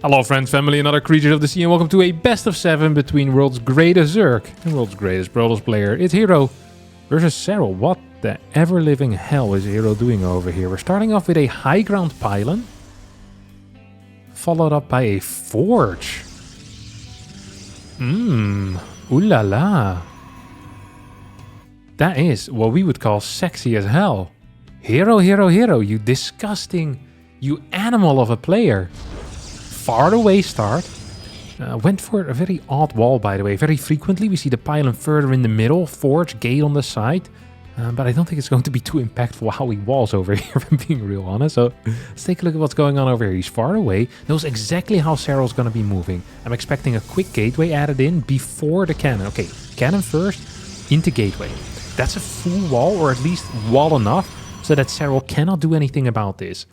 Hello friends, family, and other creatures of the sea, and welcome to a best of 7 between world's greatest Zerg and world's greatest Protoss player. It's Hero versus Serral. What the ever-living hell is Hero doing over here? We're starting off with a high ground pylon, followed up by a forge. Ooh la la. That is what we would call sexy as hell. Hero, you disgusting, you animal of a player. Far away start. Went for a very odd wall, by the way. Very frequently we see the pylon further in the middle, forge, gate on the side. But I don't think it's going to be too impactful how he walls over here, if I'm being real honest. So let's take a look at what's going on over here. He's far away, knows exactly how Serral's going to be moving. I'm expecting a quick gateway added in before the cannon. Okay, cannon first, into gateway. That's a full wall, or at least wall enough, so that Serral cannot do anything about this.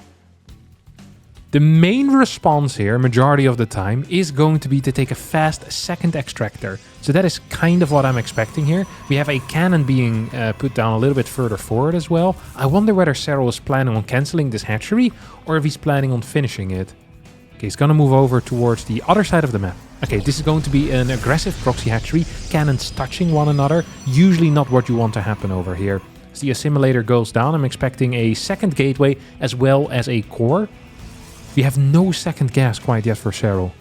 The main response here, majority of the time, is going to be to take a fast second extractor. So that is kind of what I'm expecting here. We have a cannon being put down a little bit further forward as well. I wonder whether Serral is planning on cancelling this hatchery, or if he's planning on finishing it. Okay, he's going to move over towards the other side of the map. Okay, this is going to be an aggressive proxy hatchery. Cannons touching one another. Usually not what you want to happen over here. As the assimilator goes down, I'm expecting a second gateway as well as a core. We have no second gas quite yet for Serral.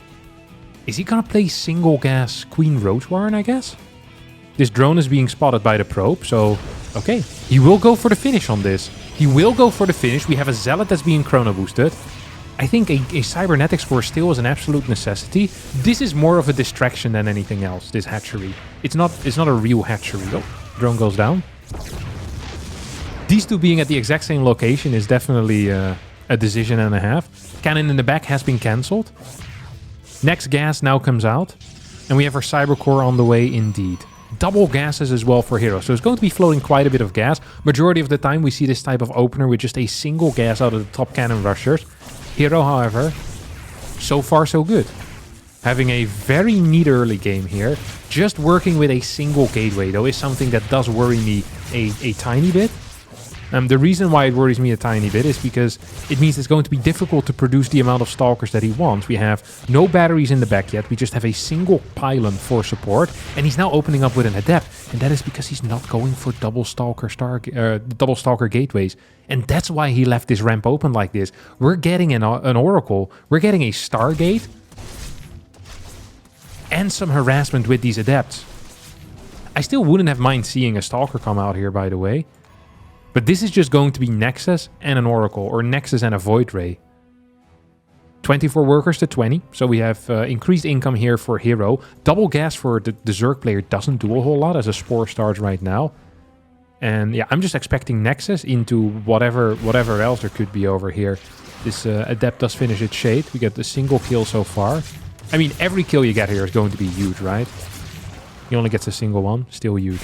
Is he gonna play single gas Queen Roach Warren, I guess? This drone is being spotted by the probe, so... Okay, he will go for the finish on this. He will go for the finish. We have a Zealot that's being chrono boosted. I think a cybernetics core still is an absolute necessity. This is more of a distraction than anything else, this hatchery. It's not a real hatchery. Oh, drone goes down. These two being at the exact same location is definitely a decision and a half. Cannon in the back has been cancelled. Next gas now comes out. And we have our cyber core on the way indeed. Double gases as well for Hero. So it's going to be floating quite a bit of gas. Majority of the time we see this type of opener with just a single gas out of the top Cannonrushes. Hero, however, so far so good. Having a very neat early game here. Just working with a single gateway though is something that does worry me a tiny bit. The reason why it worries me a tiny bit is because it means it's going to be difficult to produce the amount of stalkers that he wants. We have no batteries in the back yet. We just have a single pylon for support. And he's now opening up with an adept. And that is because he's not going for double stalker gateways. And that's why he left this ramp open like this. We're getting an oracle. We're getting a stargate. And some harassment with these adepts. I still wouldn't have mind seeing a stalker come out here, by the way. But this is just going to be Nexus and an Oracle, or Nexus and a Void Ray. 24 workers to 20, so we have increased income here for Hero. Double gas for the Zerg player doesn't do a whole lot as a Spore starts right now. And yeah, I'm just expecting Nexus into whatever else there could be over here. This Adept does finish its shade. We get a single kill so far. I mean, every kill you get here is going to be huge, right? He only gets a single one, still huge.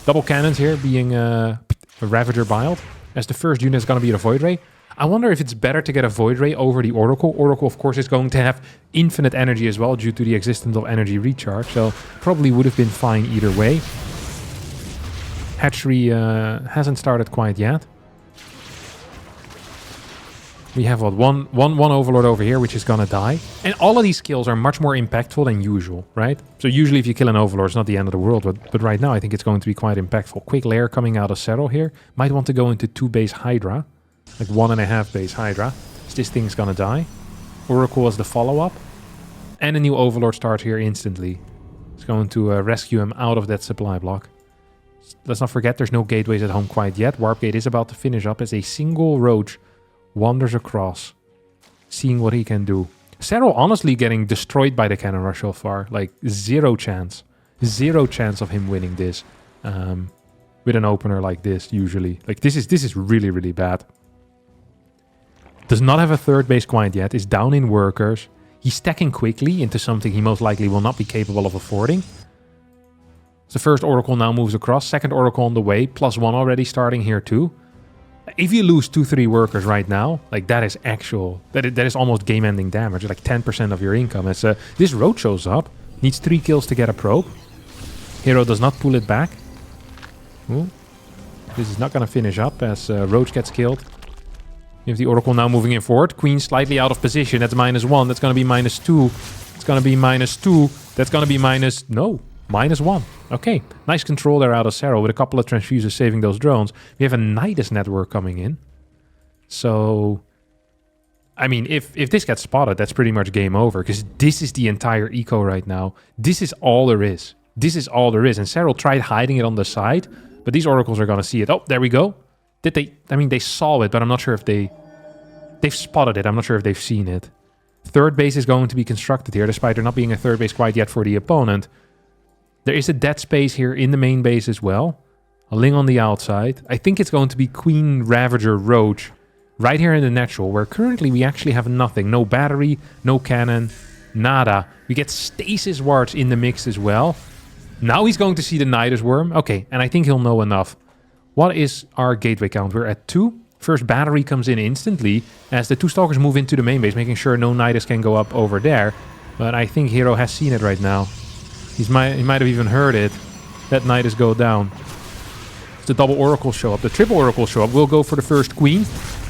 Double cannons here being... a Ravager Bild, as the first unit is going to be the Void Ray. I wonder if it's better to get a Void Ray over the Oracle. Oracle, of course, is going to have infinite energy as well due to the existence of energy recharge, so probably would have been fine either way. Hatchery hasn't started quite yet. We have what, one Overlord over here, which is gonna die. And all of these kills are much more impactful than usual, right? So usually if you kill an Overlord, it's not the end of the world, but right now I think it's going to be quite impactful. Quick lair coming out of Serral here. Might want to go into 2 base Hydra. Like 1.5 base Hydra. So this thing's gonna die. Oracle as the follow-up. And a new Overlord starts here instantly. It's going to rescue him out of that supply block. Let's not forget there's no gateways at home quite yet. Warp Gate is about to finish up as a single Roach wanders across, seeing what he can do. Serral honestly getting destroyed by the Cannon Rush so far. Like, zero chance. Zero chance of him winning this. With an opener like this, usually. Like, this is really, really bad. Does not have a third base quite yet. Is down in workers. He's stacking quickly into something he most likely will not be capable of affording. So the first Oracle now moves across. Second Oracle on the way. +1 already starting here too. If you lose 2-3 workers right now, like that is actual, that is almost game-ending damage, like 10% of your income. As this Roach shows up, needs 3 kills to get a probe. Hero does not pull it back. Ooh. This is not going to finish up as Roach gets killed. You have the Oracle now moving in forward. Queen slightly out of position. That's -1. That's going to be -2. It's going to be -2. That's going to be -1. Okay, nice control there out of Serral with a couple of transfuses saving those drones. We have a Nidus network coming in. So, I mean, if this gets spotted, that's pretty much game over. Because this is the entire eco right now. This is all there is. This is all there is. And Serral tried hiding it on the side. But these Oracles are going to see it. Oh, there we go. Did they... I mean, they saw it, but I'm not sure if they... They've spotted it. I'm not sure if they've seen it. Third base is going to be constructed here, despite there not being a third base quite yet for the opponent. There is a dead space here in the main base as well. A Ling on the outside. I think it's going to be Queen, Ravager, Roach. Right here in the natural, where currently we actually have nothing. No battery, no cannon, nada. We get Stasis Wards in the mix as well. Now he's going to see the Nidus Worm. Okay, and I think he'll know enough. What is our gateway count? We're at 2. First battery comes in instantly as the 2 Stalkers move into the main base, making sure no Nidus can go up over there. But I think Hero has seen it right now. He might have even heard it. That Nidus go down. The double Oracle show up. The triple Oracle show up. We'll go for the first Queen.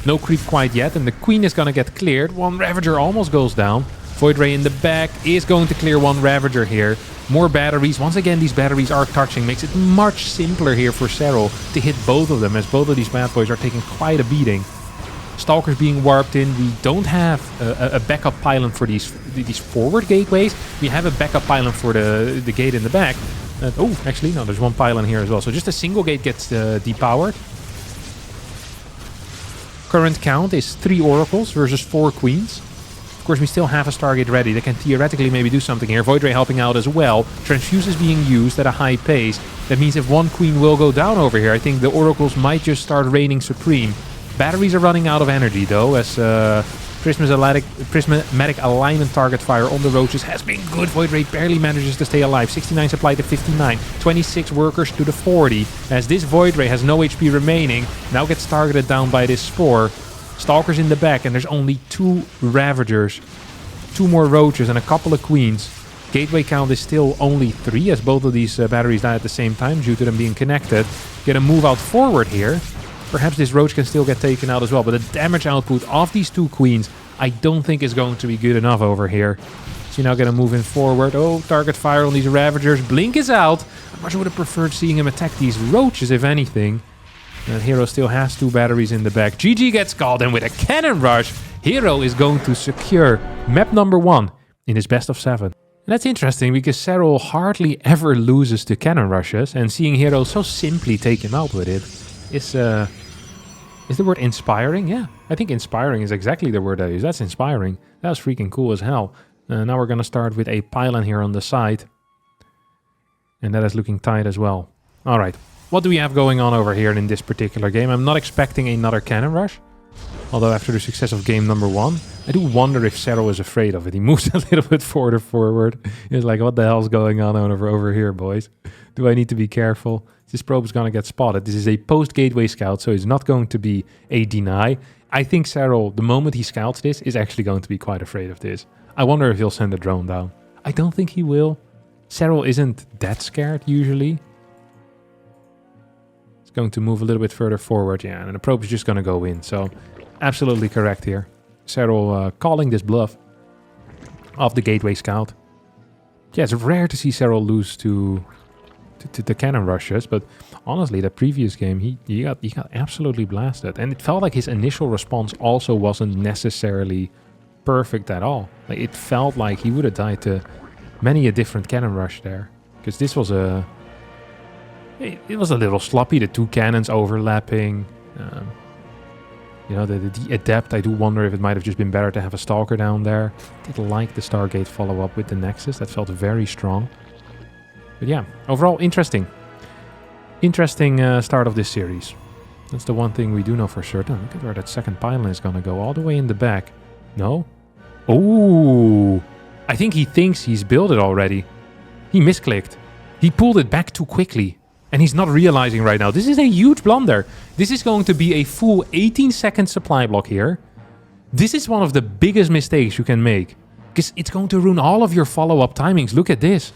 No creep quite yet, and the Queen is going to get cleared. One Ravager almost goes down. Void Ray in the back is going to clear one Ravager here. More batteries. Once again, these batteries are touching. Makes it much simpler here for Serral to hit both of them, as both of these bad boys are taking quite a beating. Stalkers being warped in. We don't have a backup pylon for these forward gateways. We have a backup pylon for the gate in the back. Oh, actually, no, there's one pylon here as well. So just a single gate gets depowered. Current count is 3 Oracles versus 4 Queens. Of course, we still have a Stargate ready. They can theoretically maybe do something here. Void Ray helping out as well. Transfuse is being used at a high pace. That means if one Queen will go down over here, I think the Oracles might just start reigning supreme. Batteries are running out of energy, though, as Prismatic Alignment target fire on the Roaches has been good. Void Ray barely manages to stay alive. 69 supply to 59. 26 workers to the 40. As this Void Ray has no HP remaining, now gets targeted down by this Spore. Stalkers in the back, and there's only 2 Ravagers. 2 more Roaches and a couple of Queens. Gateway count is still only 3, as both of these batteries die at the same time due to them being connected. Get a move out forward here. Perhaps this Roach can still get taken out as well, but the damage output of these 2 Queens I don't think is going to be good enough over here. So you're now going to move in forward. Oh, target fire on these Ravagers. Blink is out. I much would have preferred seeing him attack these Roaches, if anything. And Hero still has 2 batteries in the back. GG gets called, and with a Cannon Rush, Hero is going to secure map number 1 in his best of 7. And that's interesting, because Serral hardly ever loses to Cannon Rushes, and seeing Hero so simply take him out with it is the word inspiring? Yeah, I think inspiring is exactly the word I use. That's inspiring. That was freaking cool as hell. Now we're going to start with a pylon here on the side. And that is looking tight as well. All right. What do we have going on over here in this particular game? I'm not expecting another Cannon Rush. Although after the success of game number 1, I do wonder if Serral is afraid of it. He moves a little bit further forward. He's like, what the hell's going on over here, boys? Do I need to be careful? This probe is going to get spotted. This is a post-gateway scout, so it's not going to be a deny. I think Serral, the moment he scouts this, is actually going to be quite afraid of this. I wonder if he'll send a drone down. I don't think he will. Serral isn't that scared, usually. It's going to move a little bit further forward, yeah, and the probe is just going to go in, so absolutely correct here. Serral calling this bluff of the gateway scout. Yeah, it's rare to see Serral lose to the Cannon Rushes, but honestly, the previous game, he got absolutely blasted. And it felt like his initial response also wasn't necessarily perfect at all. Like, it felt like he would have died to many a different Cannon Rush there. Because this was it was a little sloppy, the 2 cannons overlapping. You know, the Adept, I do wonder if it might have just been better to have a Stalker down there. I did like the Stargate follow-up with the Nexus. That felt very strong. But yeah, overall, interesting. Interesting start of this series. That's the one thing we do know for certain. Look at where that second pylon is going to go. All the way in the back. No? Oh! I think he thinks he's built it already. He misclicked. He pulled it back too quickly. And he's not realizing right now. This is a huge blunder. This is going to be a full 18-second supply block here. This is one of the biggest mistakes you can make. Because it's going to ruin all of your follow-up timings. Look at this.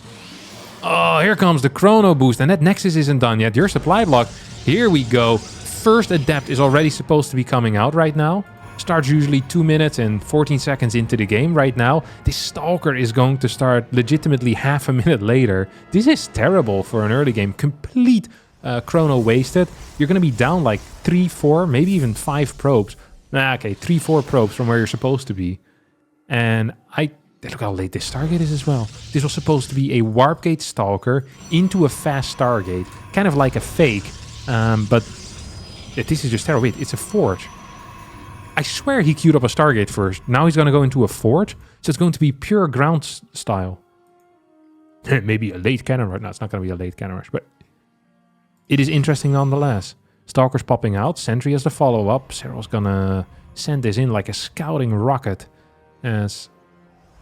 Oh, here comes the chrono boost, and that Nexus isn't done yet. Your supply block, here we go. First Adept is already supposed to be coming out right now. Starts usually 2 minutes and 14 seconds into the game. Right now, this Stalker is going to start legitimately half a minute later. This is terrible for an early game. Complete chrono wasted. You're going to be down like 3, 4, maybe even 5 probes. Nah, okay, 3, 4 probes from where you're supposed to be. And look how late this Stargate is as well. This was supposed to be a Warp Gate Stalker into a fast Stargate. Kind of like a fake. But this is just terrible. Wait, it's a forge. I swear he queued up a Stargate first. Now he's going to go into a forge. So it's going to be pure ground style. Maybe a late cannon rush. No, it's not going to be a late cannon rush. But it is interesting nonetheless. Stalker's popping out. Sentry as the follow-up. Serral's going to send this in like a scouting rocket. As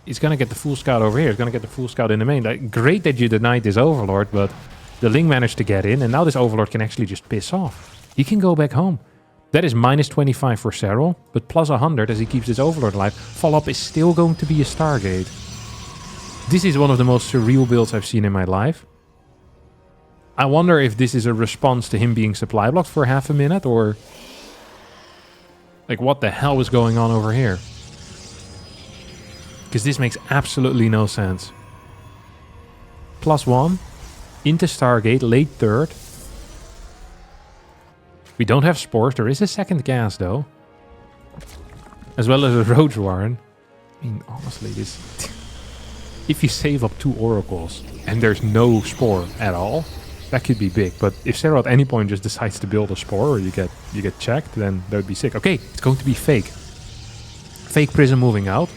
he's going to get the full scout over here. He's going to get the full scout in the main. Like, great that you denied this Overlord, but the Ling managed to get in. And now this Overlord can actually just piss off. He can go back home. That is minus 25 for Serral, but plus 100 as he keeps this Overlord alive. Follow-up is still going to be a Stargate. This is one of the most surreal builds I've seen in my life. I wonder if this is a response to him being supply blocked for half a minute, or... like, what the hell is going on over here? Because this makes absolutely no sense. Plus 1. Into Stargate, late third. We don't have spores. There is a second gas, though. As well as a Roach Warren. I mean, honestly, this... if you save up 2 oracles and there's no spore at all, that could be big. But if Serral at any point just decides to build a spore or you get checked, then that would be sick. Okay, it's going to be fake. Fake Prism moving out.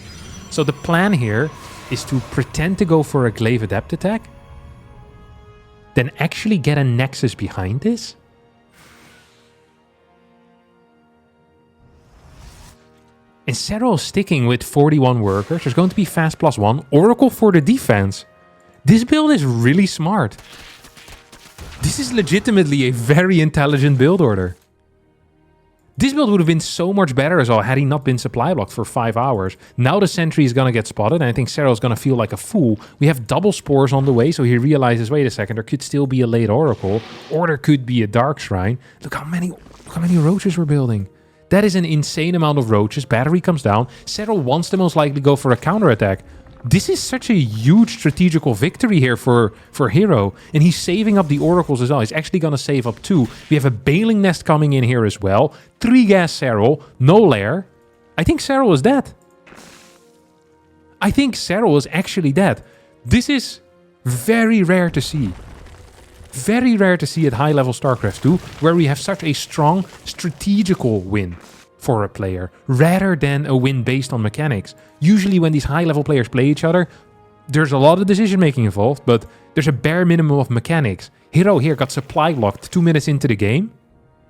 So the plan here is to pretend to go for a Glaive Adept attack. Then actually get a Nexus behind this. And Serral is sticking with 41 workers. There's going to be fast plus 1. Oracle for the defense. This build is really smart. This is legitimately a very intelligent build order. This build would have been so much better as well had he not been supply blocked for 5 hours. Now the sentry is going to get spotted, and I think Serral is going to feel like a fool. We have double spores on the way, so he realizes, wait a second, there could still be a late Oracle, or there could be a Dark Shrine. Look how many roaches we're building. That is an insane amount of roaches. Battery comes down. Serral wants to most likely go for a counterattack. This is such a huge strategical victory here for Hero. And he's saving up the oracles as well. He's actually going to save up 2. We have a Bailing Nest coming in here as well. 3 gas Serral. No lair. I think Serral is dead. I think Serral is actually dead. This is very rare to see. Very rare to see at high-level StarCraft 2, where we have such a strong strategical win for a player, rather than a win based on mechanics. Usually when these high-level players play each other, there's a lot of decision-making involved, but there's a bare minimum of mechanics. Hero here got supply locked 2 minutes into the game,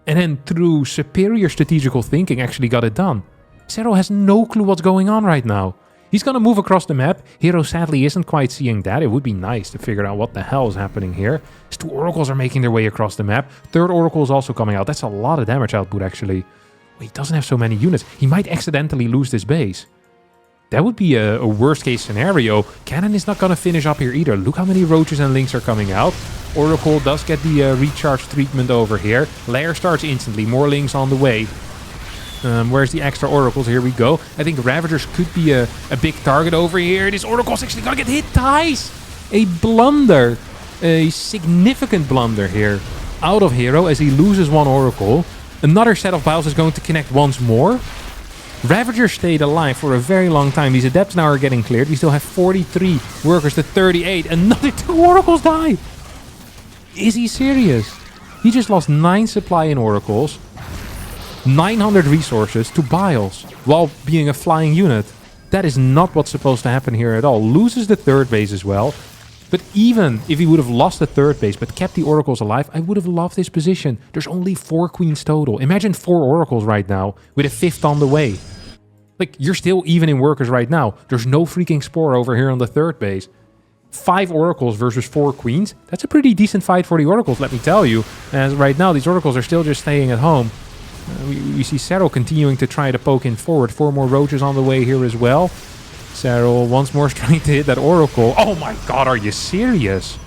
and then through superior strategical thinking actually got it done. Serral has no clue what's going on right now. He's going to move across the map. Hero sadly isn't quite seeing that. It would be nice to figure out what the hell is happening here. His 2 oracles are making their way across the map. 3rd oracle is also coming out. That's a lot of damage output, actually. He doesn't have so many units. He might accidentally lose this base. That would be a worst case scenario. Cannon is not going to finish up here either. Look how many roaches and links are coming out. Oracle does get the recharge treatment over here. Lair starts instantly. More links on the way. Where's the extra oracles? Here we go. I think Ravagers could be a big target over here. This oracle is actually going to get hit twice. A blunder. A significant blunder here. Out of Hero as he loses 1 oracle. Another set of biles is going to connect once more. Ravager stayed alive for a very long time. These adepts now are getting cleared. We still have 43 workers to 38. Another 2 oracles die. Is he serious? He just lost 9 supply in oracles. 900 resources to Biles while being a flying unit. That is not what's supposed to happen here at all. Loses the 3rd base as well. But even if he would have lost the 3rd base but kept the oracles alive, I would have loved this position. There's only 4 queens total. Imagine 4 oracles right now with a 5th on the way. Like, you're still even in workers right now. There's no freaking spore over here on the 3rd base. 5 oracles versus 4 queens. That's a pretty decent fight for the oracles, let me tell you. As right now, these oracles are still just staying at home. We see Serral continuing to try to poke in forward. 4 more roaches on the way here as well. Serral once more is trying to hit that oracle. Oh my god, are you serious?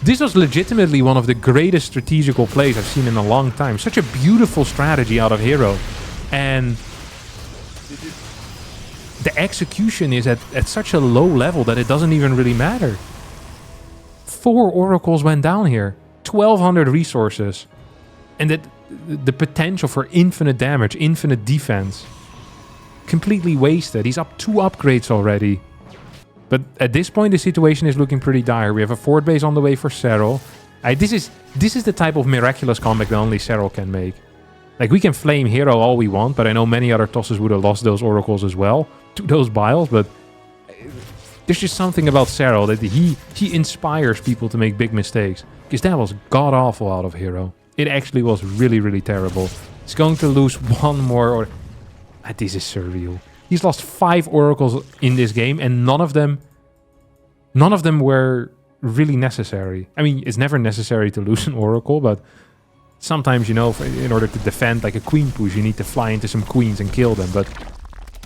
This was legitimately one of the greatest strategical plays I've seen in a long time. Such a beautiful strategy out of Hero. And the execution is at such a low level that it doesn't even really matter. 4 oracles went down here. 1,200 resources. And the potential for infinite damage, infinite defense. Completely wasted. He's up 2 upgrades already. But at this point, the situation is looking pretty dire. We have a fort base on the way for Serral. This is the type of miraculous comeback that only Serral can make. Like, we can flame Hero all we want, but I know many other tosses would have lost those oracles as well to those biles, but there's just something about Serral that he inspires people to make big mistakes. Because that was god-awful out of Hero. It actually was really, really terrible. He's going to lose 1 more... This is surreal. He's lost 5 oracles in this game, and none of them were really necessary. I mean, it's never necessary to lose an oracle, but sometimes, you know, in order to defend like a queen push, you need to fly into some queens and kill them. But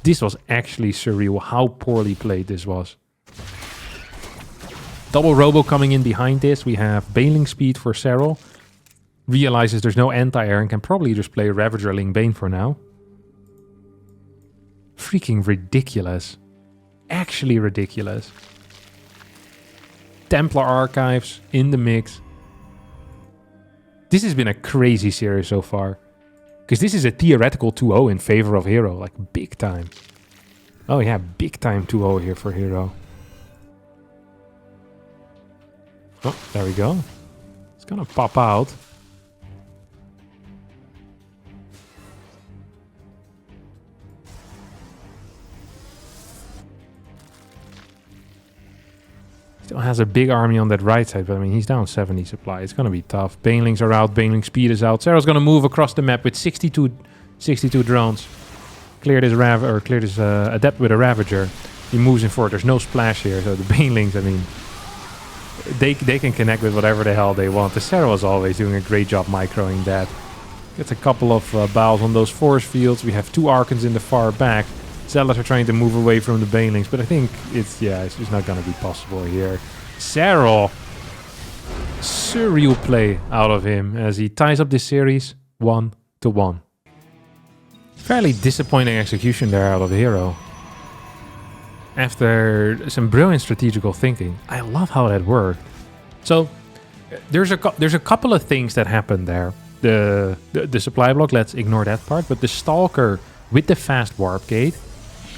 this was actually surreal how poorly played this was. Double Robo coming in behind this. We have Baneling speed for Serral. Realizes there's no anti-air and can probably just play Ravager Ling Bane for now. Freaking ridiculous. Actually ridiculous. Templar Archives in the mix. This has been a crazy series so far. Because this is a theoretical 2-0 in favor of Hero. Like, big time. Oh yeah, big time 2-0 here for Hero. Oh, there we go. It's gonna pop out. Still has a big army on that right side, but I mean, he's down 70 supply. It's going to be tough. Banelings are out. Baneling speed is out. Serral's going to move across the map with 62 drones. Clear this Adept with a Ravager. He moves in forward. There's no splash here, so the Banelings, I mean, they can connect with whatever the hell they want. The Serral is always doing a great job microing that. Gets a couple of Baals on those force fields. We have 2 Archons in the far back. Zealots are trying to move away from the Banelings, but I think it's just not going to be possible here. Serral, surreal play out of him as he ties up this series 1-1. Fairly disappointing execution there out of the Hero. After some brilliant strategical thinking, I love how that worked. So there's a couple of things that happened there. The supply block, let's ignore that part, but the Stalker with the fast warp gate.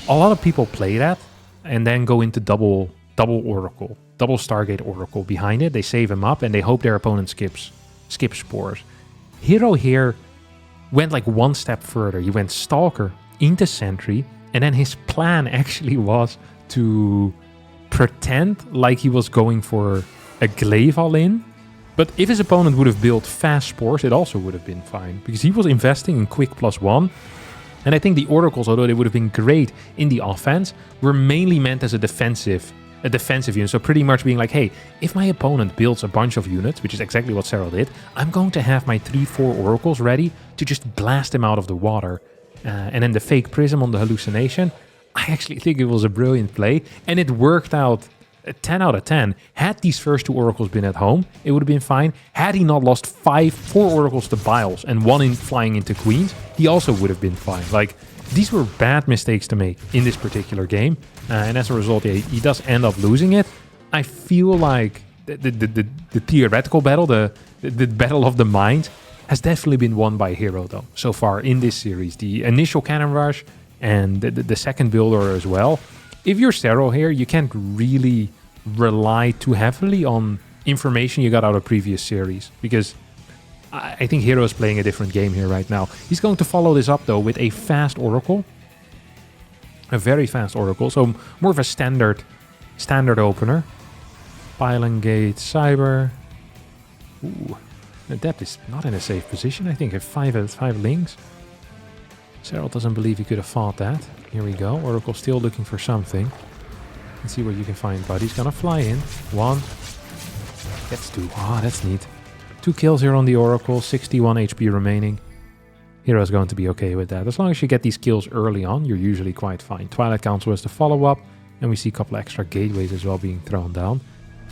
A lot of people play that and then go into double Oracle, double Stargate Oracle behind it. They save him up and they hope their opponent skips spores. Hero here went like 1 step further. He went Stalker into Sentry, and then his plan actually was to pretend like he was going for a glaive all-in. But if his opponent would have built fast spores, it also would have been fine, because he was investing in quick +1. And I think the oracles, although they would have been great in the offense, were mainly meant as a defensive unit. So pretty much being like, hey, if my opponent builds a bunch of units, which is exactly what Serral did, I'm going to have my 3-4 oracles ready to just blast them out of the water. And then the fake prism on the hallucination, I actually think it was a brilliant play. And it worked out 10 out of 10. Had these first 2 oracles been at home, it would have been fine. Had he not lost 4 oracles to Biles and 1 in flying into Queens, he also would have been fine. Like, these were bad mistakes to make in this particular game. And as a result, he does end up losing it. I feel like the theoretical battle, the battle of the mind, has definitely been won by Hero, though, so far in this series. The initial Cannon Rush and the second build order as well. If you're Serral here, you can't really rely too heavily on information you got out of previous series, because I think Hero is playing a different game here right now. He's going to follow this up, though, with a fast Oracle. A very fast Oracle, so more of a standard opener. Pylon Gate, Cyber. Ooh, Adept is not in a safe position. I think 5 links. Serral doesn't believe he could have fought that. Here we go. Oracle still looking for something. Let's see what you can find, buddy. He's gonna fly in. 1. Gets 2. Ah, that's neat. 2 kills here on the Oracle. 61 HP remaining. Hero's going to be okay with that. As long as you get these kills early on, you're usually quite fine. Twilight Council is the follow-up. And we see a couple extra gateways as well being thrown down.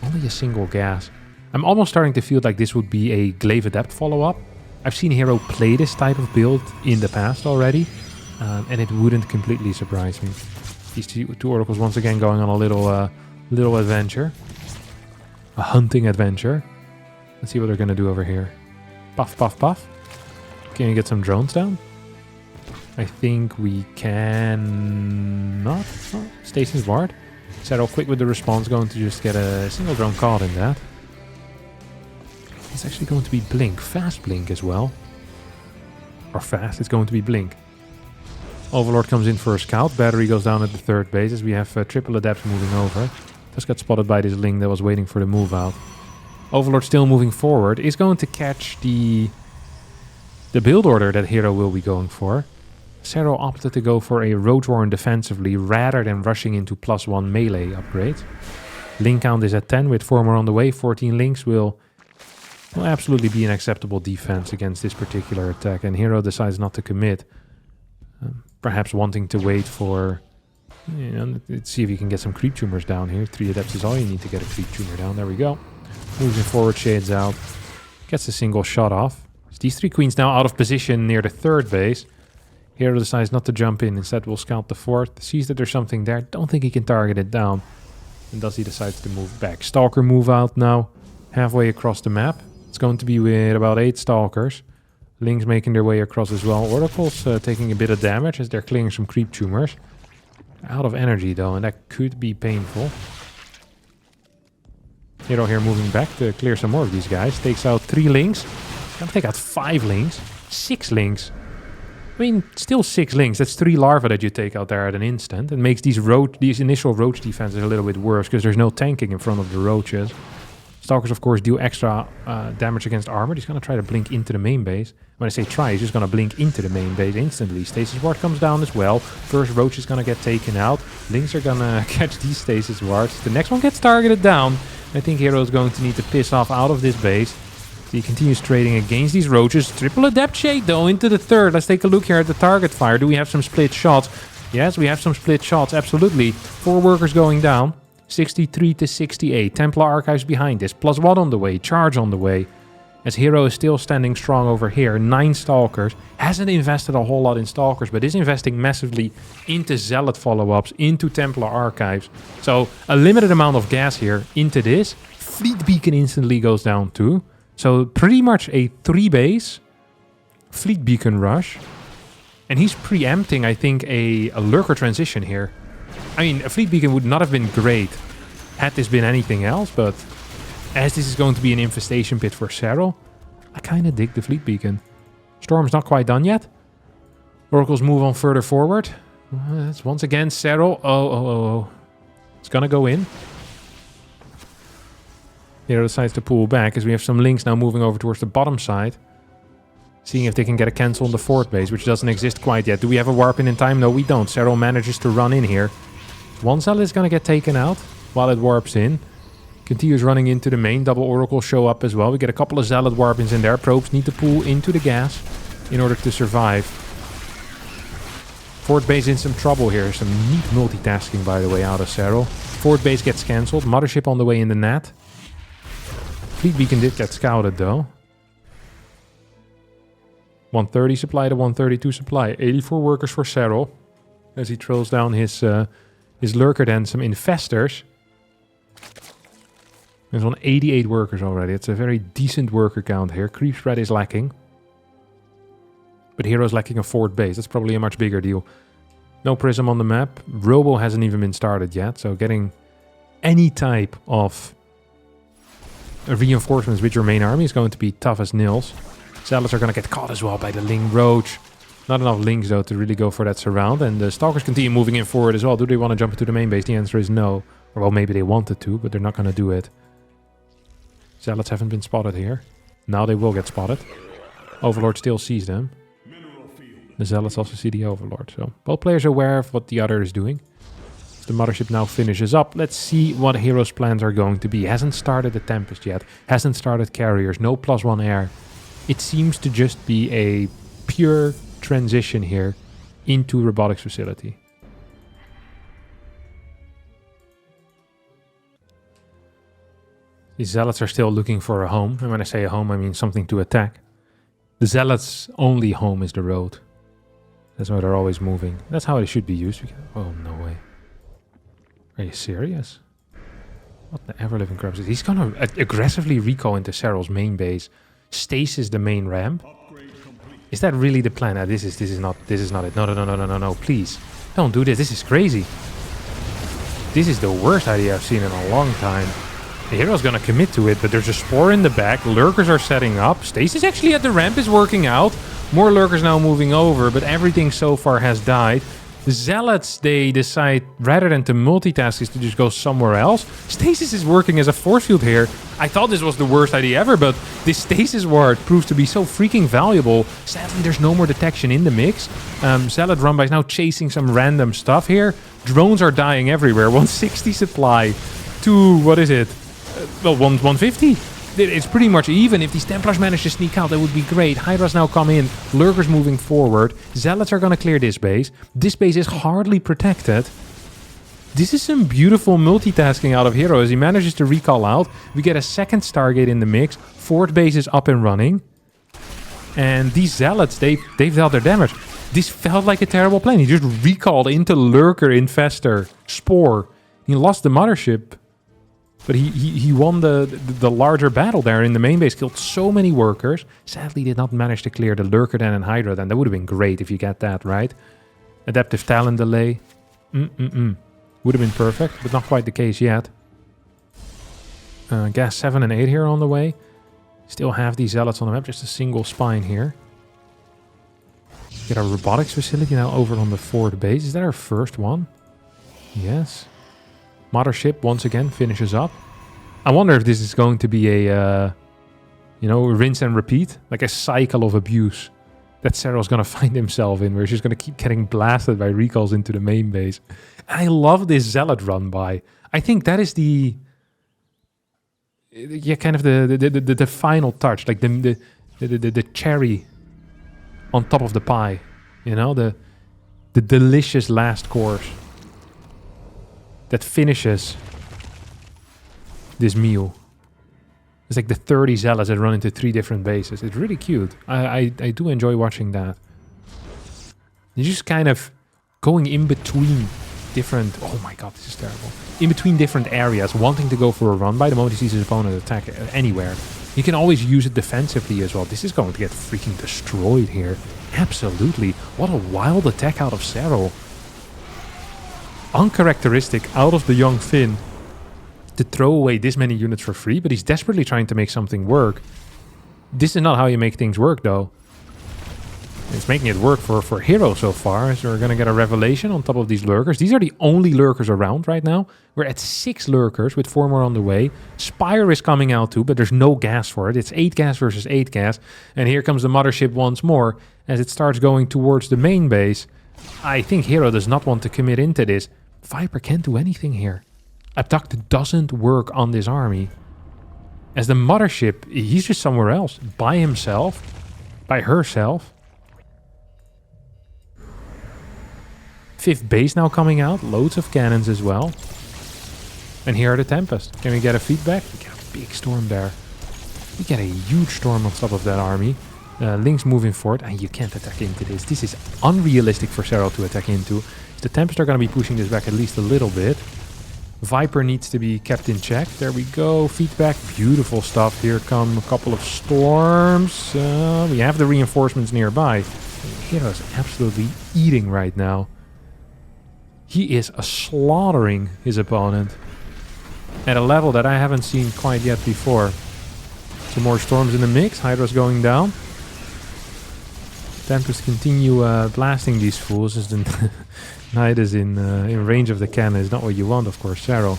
Only a single gas. I'm almost starting to feel like this would be a Glaive Adept follow-up. I've seen Hero play this type of build in the past already, and it wouldn't completely surprise me. These two Oracles once again going on a little adventure. A hunting adventure. Let's see what they're going to do over here. Puff, puff, puff. Can you get some drones down? I think we can not. Oh, Station's ward. Serral quick with the response, going to just get a single drone caught in that. It's actually going to be Blink. Fast Blink as well. Or fast, it's going to be Blink. Overlord comes in for a scout. Battery goes down at the third base as we have triple adepts moving over. Just got spotted by this Ling that was waiting for the move out. Overlord still moving forward. Is going to catch the build order that Hero will be going for. Serral opted to go for a Roach Warren defensively rather than rushing into +1 melee upgrades. Ling count is at 10 with 4 more on the way. 14 Links will absolutely be an acceptable defense against this particular attack. And Hero decides not to commit. Perhaps wanting to wait for... let's see if you can get some creep tumors down here. 3 adepts is all you need to get a creep tumor down. There we go. Moves in forward, shades out. Gets a single shot off. So these 3 queens now out of position near the third base. Hero decides not to jump in. Instead will scout the fourth. Sees that there's something there. Don't think he can target it down. And thus he decides to move back. Stalker move out now. Halfway across the map. It's going to be with about 8 Stalkers. Lings making their way across as well. Oracles taking a bit of damage as they're clearing some creep tumors. Out of energy though, and that could be painful. Hero here moving back to clear some more of these guys. Takes out 3 Lings. Gonna take out 5 Lings. 6 Lings. I mean, still 6 Lings. That's 3 larvae that you take out there at an instant. It makes these initial roach defenses a little bit worse because there's no tanking in front of the roaches. Stalkers, of course, do extra damage against armor. He's going to try to blink into the main base. When I say try, he's just going to blink into the main base instantly. Stasis ward comes down as well. First roach is going to get taken out. Lings are going to catch these stasis wards. The next one gets targeted down. I think Hero is going to need to piss off out of this base. So he continues trading against these roaches. Triple adept shade, though, into the third. Let's take a look here at the target fire. Do we have some split shots? Yes, we have some split shots, absolutely. 4 workers going down. 63 to 68. Templar Archives behind this. +1 on the way. Charge on the way. As Hero is still standing strong over here. 9 Stalkers. Hasn't invested a whole lot in Stalkers, but is investing massively into Zealot follow-ups, into Templar Archives. So a limited amount of gas here into this. Fleet Beacon instantly goes down too. So pretty much a 3-base Fleet Beacon rush. And he's preempting, I think, a Lurker transition here. I mean, a Fleet Beacon would not have been great had this been anything else, but as this is going to be an infestation pit for Serral, I kind of dig the Fleet Beacon. Storm's not quite done yet. Oracles move on further forward. It's once again Serral. Oh. It's gonna go in. Hero decides to pull back as we have some Links now moving over towards the bottom side. Seeing if they can get a cancel on the fourth base, which doesn't exist quite yet. Do we have a warp in time? No, we don't. Serral manages to run in here. One Zealot is going to get taken out while it warps in. Continues running into the main. Double Oracle show up as well. We get a couple of Zealot warp-ins in there. Probes need to pull into the gas in order to survive. Fourth base in some trouble here. Some neat multitasking, by the way, out of Serral. Fourth base gets cancelled. Mothership on the way in the net. Fleet Beacon did get scouted, though. 130 supply to 132 supply. 84 workers for Serral. As he throws down his Lurker and some Infestors. There's on 88 workers already. It's a very decent worker count here. Creep spread is lacking. But Hero's lacking a fourth base. That's probably a much bigger deal. No Prism on the map. Robo hasn't even been started yet. So getting any type of reinforcements with your main army is going to be tough as nails. Zealots are going to get caught as well by the Ling Roach. Not enough Lings, though, to really go for that surround. And the Stalkers continue moving in forward as well. Do they want to jump into the main base? The answer is no. Or, well, maybe they wanted to, but they're not going to do it. Zealots haven't been spotted here. Now they will get spotted. Overlord still sees them. The Zealots also see the Overlord. So both players are aware of what the other is doing. As the Mothership now finishes up. Let's see what Hero's plans are going to be. Hasn't started the Tempest yet. Hasn't started Carriers. No +1 air. It seems to just be a pure transition here into robotics facility. These Zealots are still looking for a home. And when I say a home, I mean something to attack. The Zealots' only home is the road. That's why they're always moving. That's how it should be used. Oh, no way. Are you serious? What the ever-living crap is this? He's gonna aggressively recall into Serral's main base. Stasis the main ramp. Is that really the plan? This is not it. No, please. Don't do this. This is crazy. This is the worst idea I've seen in a long time. The hero's gonna commit to it, but there's a spore in the back. Lurkers are setting up. Stasis actually at the ramp is working out. More lurkers now moving over, but everything so far has died. The Zealots, they decide, rather than to multitask, is to just go somewhere else. Stasis is working as a force field here. I thought this was the worst idea ever, but this Stasis ward proves to be so freaking valuable. Sadly, there's no more detection in the mix. Zealot Rumba is now chasing some random stuff here. Drones are dying everywhere. 160 supply to, what is it? Well, 150. It's pretty much even. If these Templars manage to sneak out, that would be great. Hydras now come in. Lurkers moving forward. Zealots are going to clear this base. This base is hardly protected. This is some beautiful multitasking out of Hero. As he manages to recall out, we get a second Stargate in the mix. Fourth base is up and running. And these Zealots, they've dealt their damage. This felt like a terrible plan. He just recalled into Lurker, Infestor, Spore. He lost the mothership. But he won the larger battle there in the main base, killed so many workers. Sadly, did not manage to clear the Lurker then and Hydra then. That would have been great if you get that, right? Adaptive Talent Delay. Would have been perfect, but not quite the case yet. Gas 7 and 8 here on the way. Still have these Zealots on the map, just a single spine here. Get our robotics facility now over on the 4th base. Is that our first one? Yes. Mothership once again finishes up. I wonder if this is going to be a, rinse and repeat. Like a cycle of abuse that Serral's going to find himself in, where he's just going to keep getting blasted by recalls into the main base. And I love this Zealot run by. I think that is the final touch, like the cherry on top of the pie. The delicious last course that finishes this meal. It's like the 30 Zealots that run into 3 different bases. It's really cute. I do enjoy watching that. You're just kind of going in between different... Oh my god, this is terrible. In between different areas, wanting to go for a run by the moment he sees his opponent attack anywhere. You can always use it defensively as well. This is going to get freaking destroyed here. Absolutely. What a wild attack out of Serral. Uncharacteristic out of the young Finn to throw away this many units for free, but he's desperately trying to make something work. This is not how you make things work, though. It's making it work for Hero so far, so we're going to get a revelation on top of these Lurkers. These are the only Lurkers around right now. We're at 6 Lurkers with 4 more on the way. Spire is coming out too, but there's no gas for it. It's 8 gas versus 8 gas. And here comes the Mothership once more as it starts going towards the main base. I think Hero does not want to commit into this. Viper can't do anything here. Abduct doesn't work on this army. As the Mothership, he's just somewhere else. By himself. By herself. 5th base now coming out. Loads of cannons as well. And here are the Tempest. Can we get a feedback? We get a big storm there. We get a huge storm on top of that army. Link's moving forward. And you can't attack into this. This is unrealistic for Serral to attack into. The Tempest are going to be pushing this back at least a little bit. Viper needs to be kept in check. There we go. Feedback. Beautiful stuff. Here come a couple of storms. We have the reinforcements nearby. Hero's absolutely eating right now. He is slaughtering his opponent at a level that I haven't seen quite yet before. Some more storms in the mix. Hydra's going down. Tempest continue blasting these fools as the Knight is in range of the cannon. Is not what you want, of course. Serral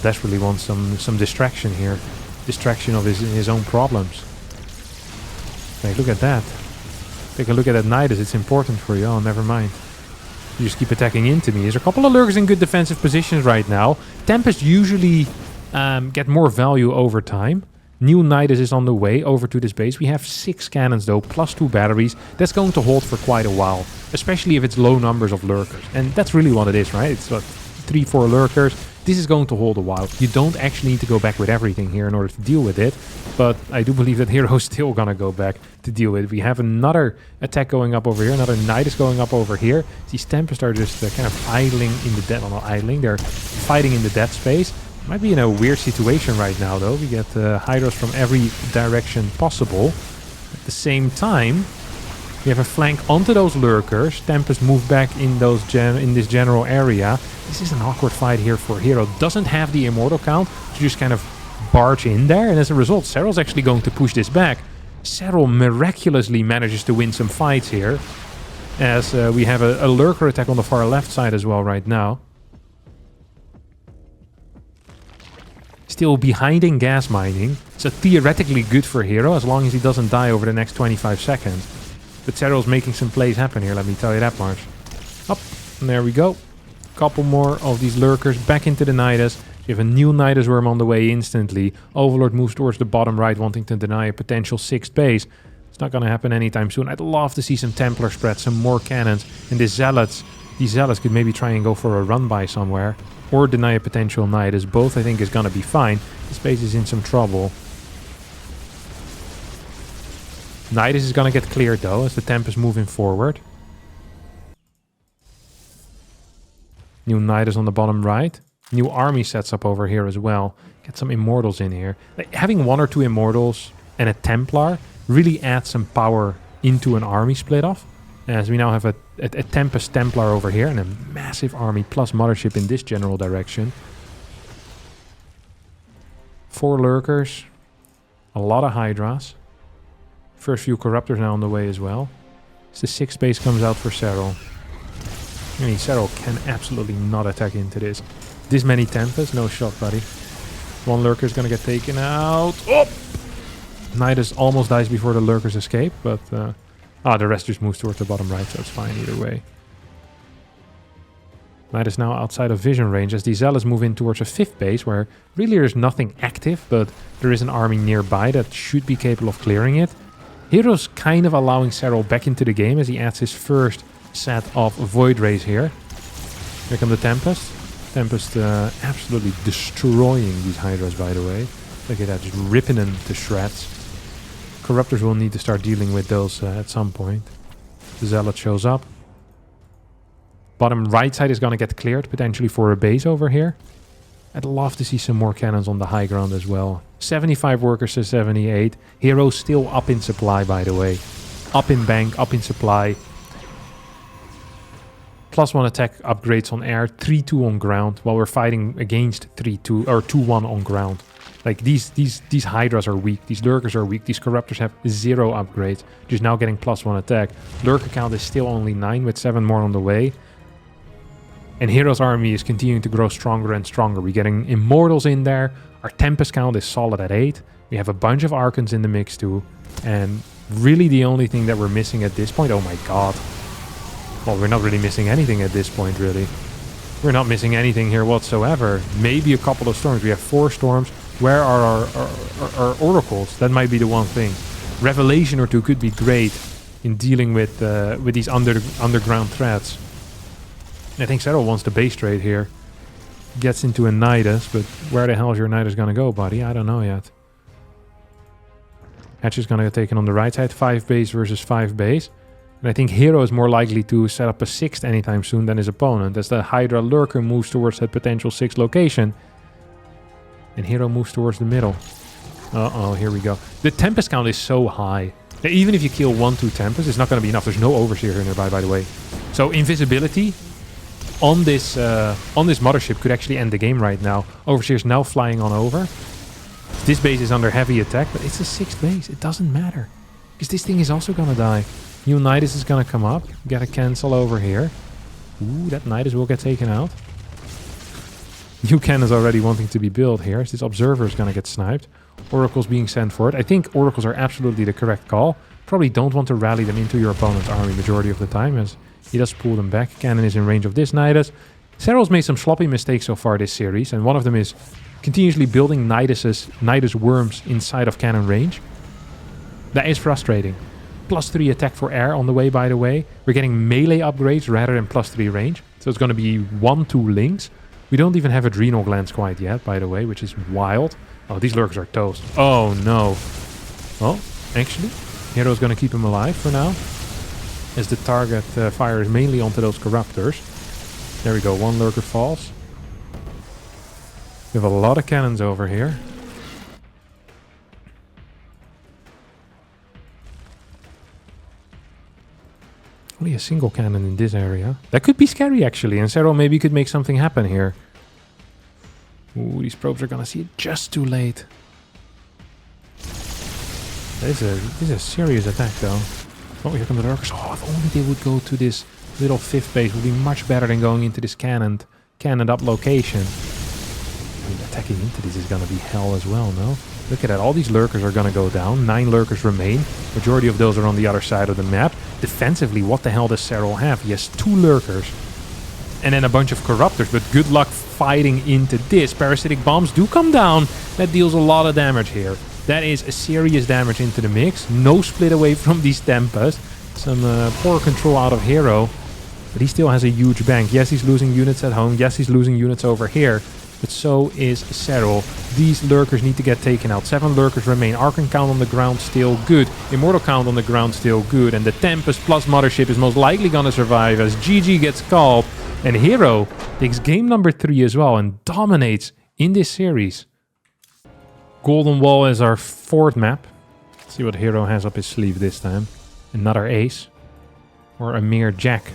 desperately wants some distraction here. Distraction of his own problems. Like, look at that. Take a look at that Knight as it's important for you. Oh, never mind. You just keep attacking into me. There's a couple of Lurkers in good defensive positions right now. Tempest usually get more value over time. New Nidus is on the way over to this base. We have 6 cannons though, plus 2 batteries. That's going to hold for quite a while. Especially if it's low numbers of Lurkers. And that's really what it is, right? It's what, 3-4 Lurkers. This is going to hold a while. You don't actually need to go back with everything here in order to deal with it. But I do believe that Hero's still gonna go back to deal with it. We have another attack going up over here. Another Knight is going up over here. These Tempests are just kind of idling in the dead... Well, not idling. They're fighting in the dead space. Might be in a weird situation right now, though. We get Hydras from every direction possible. At the same time, we have a flank onto those lurkers. Tempest move back in this general area. This is an awkward fight here for Hero. Doesn't have the immortal count to just kind of barge in there. And as a result, Serral's actually going to push this back. Serral miraculously manages to win some fights here. As we have a lurker attack on the far left side as well right now. Still behind in gas mining. So theoretically good for Hero as long as he doesn't die over the next 25 seconds. But Serral's making some plays happen here, let me tell you that much. Up, and there we go. Couple more of these lurkers back into the Nidus. You have a new Nidus worm on the way instantly. Overlord moves towards the bottom right, wanting to deny a potential 6th base. It's not going to happen anytime soon. I'd love to see some Templar spread, some more cannons. And these Zealots could maybe try and go for a run by somewhere. Or deny a potential Nidus. Both I think is going to be fine. This base is in some trouble. Nidus is going to get cleared though, as the Temp is moving forward. New Nidus on the bottom right. New army sets up over here as well. Get some Immortals in here. Like, having 1 or 2 Immortals and a Templar really adds some power into an army split off. As we now have a Tempest Templar over here and a massive army plus Mothership in this general direction. 4 Lurkers. A lot of Hydras. First few Corruptors now on the way as well. As the 6th base comes out for Serral. I mean, Serral can absolutely not attack into this. This many Tempests, no shot, buddy. 1 Lurker is going to get taken out. Oh! Nidus almost dies before the Lurkers escape, but... the rest just moves towards the bottom right, so it's fine either way. Nidus now outside of vision range as the Zealots move in towards a 5th base, where really there's nothing active, but there is an army nearby that should be capable of clearing it. Hero's kind of allowing Serral back into the game as he adds his first set of Void Rays here. Here come the Tempest. Tempest absolutely destroying these Hydras, by the way. Look at that, just ripping them to shreds. Corruptors will need to start dealing with those at some point. The Zealot shows up. Bottom right side is going to get cleared, potentially for a base over here. I'd love to see some more cannons on the high ground as well. 75 workers to 78. Heroes still up in supply, by the way. Up in bank, up in supply. +1 attack upgrades on air, 3-2 on ground, while we're fighting against 3-2 or 2-1 on ground. Like these Hydras are weak, these Lurkers are weak, these Corruptors have 0 upgrades. Just now getting +1 attack. Lurker count is still only 9 with 7 more on the way. And Hero's army is continuing to grow stronger and stronger. We're getting Immortals in there. Our Tempest count is solid at 8. We have a bunch of Archons in the mix too. And really the only thing that we're missing at this point... Oh my god. Well, we're not really missing anything at this point, really. We're not missing anything here whatsoever. Maybe a couple of storms. We have 4 storms. Where are our oracles? That might be the one thing. Revelation or 2 could be great in dealing with these underground threats. I think Serral wants the base trade here. Gets into a Nidus, but where the hell is your Nidus gonna go, buddy? I don't know yet. Hatch is gonna get taken on the right side. 5 base versus 5 base. And I think Hero is more likely to set up a 6th anytime soon than his opponent, as the Hydra Lurker moves towards that potential 6th location. And Hero moves towards the middle. Uh-oh, here we go. The Tempest count is so high. Even if you kill 1-2 Tempest, it's not going to be enough. There's no Overseer here nearby, by the way. So invisibility on this Mothership could actually end the game right now. Overseer's now flying on over. This base is under heavy attack, but it's a 6th base. It doesn't matter. Because this thing is also going to die. New Nidus is going to come up. Got to cancel over here. Ooh, that Nidus will get taken out. New cannons already wanting to be built here. This Observer is going to get sniped. Oracles being sent for it. I think Oracles are absolutely the correct call. Probably don't want to rally them into your opponent's army majority of the time, as he does pull them back. Cannon is in range of this Nidus. Serral's made some sloppy mistakes so far this series, and one of them is continuously building Nidus worms inside of cannon range. That is frustrating. +3 attack for air on the way, by the way. We're getting melee upgrades rather than +3 range. So it's going to be 1-2 links. We don't even have adrenal glands quite yet, by the way, which is wild. Oh, these lurkers are toast. Oh, no. Well, actually, Hero's going to keep him alive for now, as the target fires mainly onto those corruptors. There we go, one lurker falls. We have a lot of cannons over here. Only a single cannon in this area. That could be scary, actually, and Serral maybe could make something happen here. Ooh, these probes are gonna see it just too late. This is a serious attack, though. Oh, here come the lurkers. Oh, if only they would go to this little fifth base, would be much better than going into this cannoned up location. I mean, attacking into this is gonna be hell as well, no? Look at that, all these lurkers are gonna go down. 9 lurkers remain. Majority of those are on the other side of the map. Defensively, what the hell does Serral have? He has 2 lurkers. And then a bunch of corruptors, but good luck fighting into this. Parasitic bombs do come down. That deals a lot of damage here. That is a serious damage into the mix. No split away from these Tempests. Some poor control out of Hero. But he still has a huge bank. Yes, he's losing units at home. Yes, he's losing units over here. But so is Serral. These lurkers need to get taken out. 7 lurkers remain. Archon count on the ground still good. Immortal count on the ground still good. And the Tempest plus Mothership is most likely gonna survive as GG gets called. And Hero takes game number 3 as well and dominates in this series. Golden Wall is our 4th map. Let's see what Hero has up his sleeve this time. Another ace. Or a mere jack.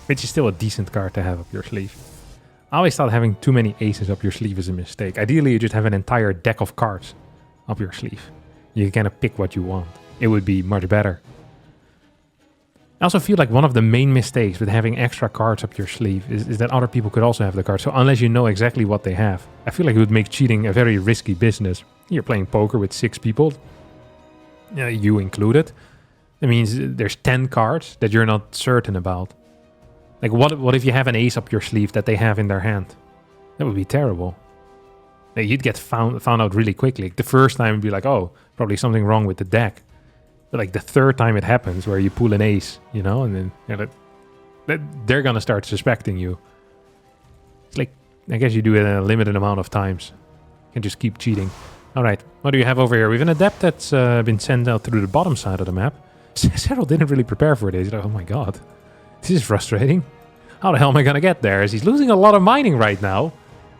Which is still a decent card to have up your sleeve. I always thought having too many aces up your sleeve is a mistake. Ideally, you just have an entire deck of cards up your sleeve. You can kind of pick what you want. It would be much better. I also feel like one of the main mistakes with having extra cards up your sleeve is that other people could also have the cards. So unless you know exactly what they have, I feel like it would make cheating a very risky business. You're playing poker with 6 people, you included. That means there's 10 cards that you're not certain about. Like, what if you have an ace up your sleeve that they have in their hand? That would be terrible. Like, you'd get found out really quickly. Like, the first time it'd be like, oh, probably something wrong with the deck. But like the 3rd time it happens where you pull an ace, you know, and then they're gonna start suspecting you. It's like, I guess you do it a limited amount of times. You can just keep cheating. All right, what do you have over here? We have an adept that's been sent out through the bottom side of the map. Serral didn't really prepare for this. He's like, oh my god. This is frustrating. How the hell am I gonna get there? As he's losing a lot of mining right now.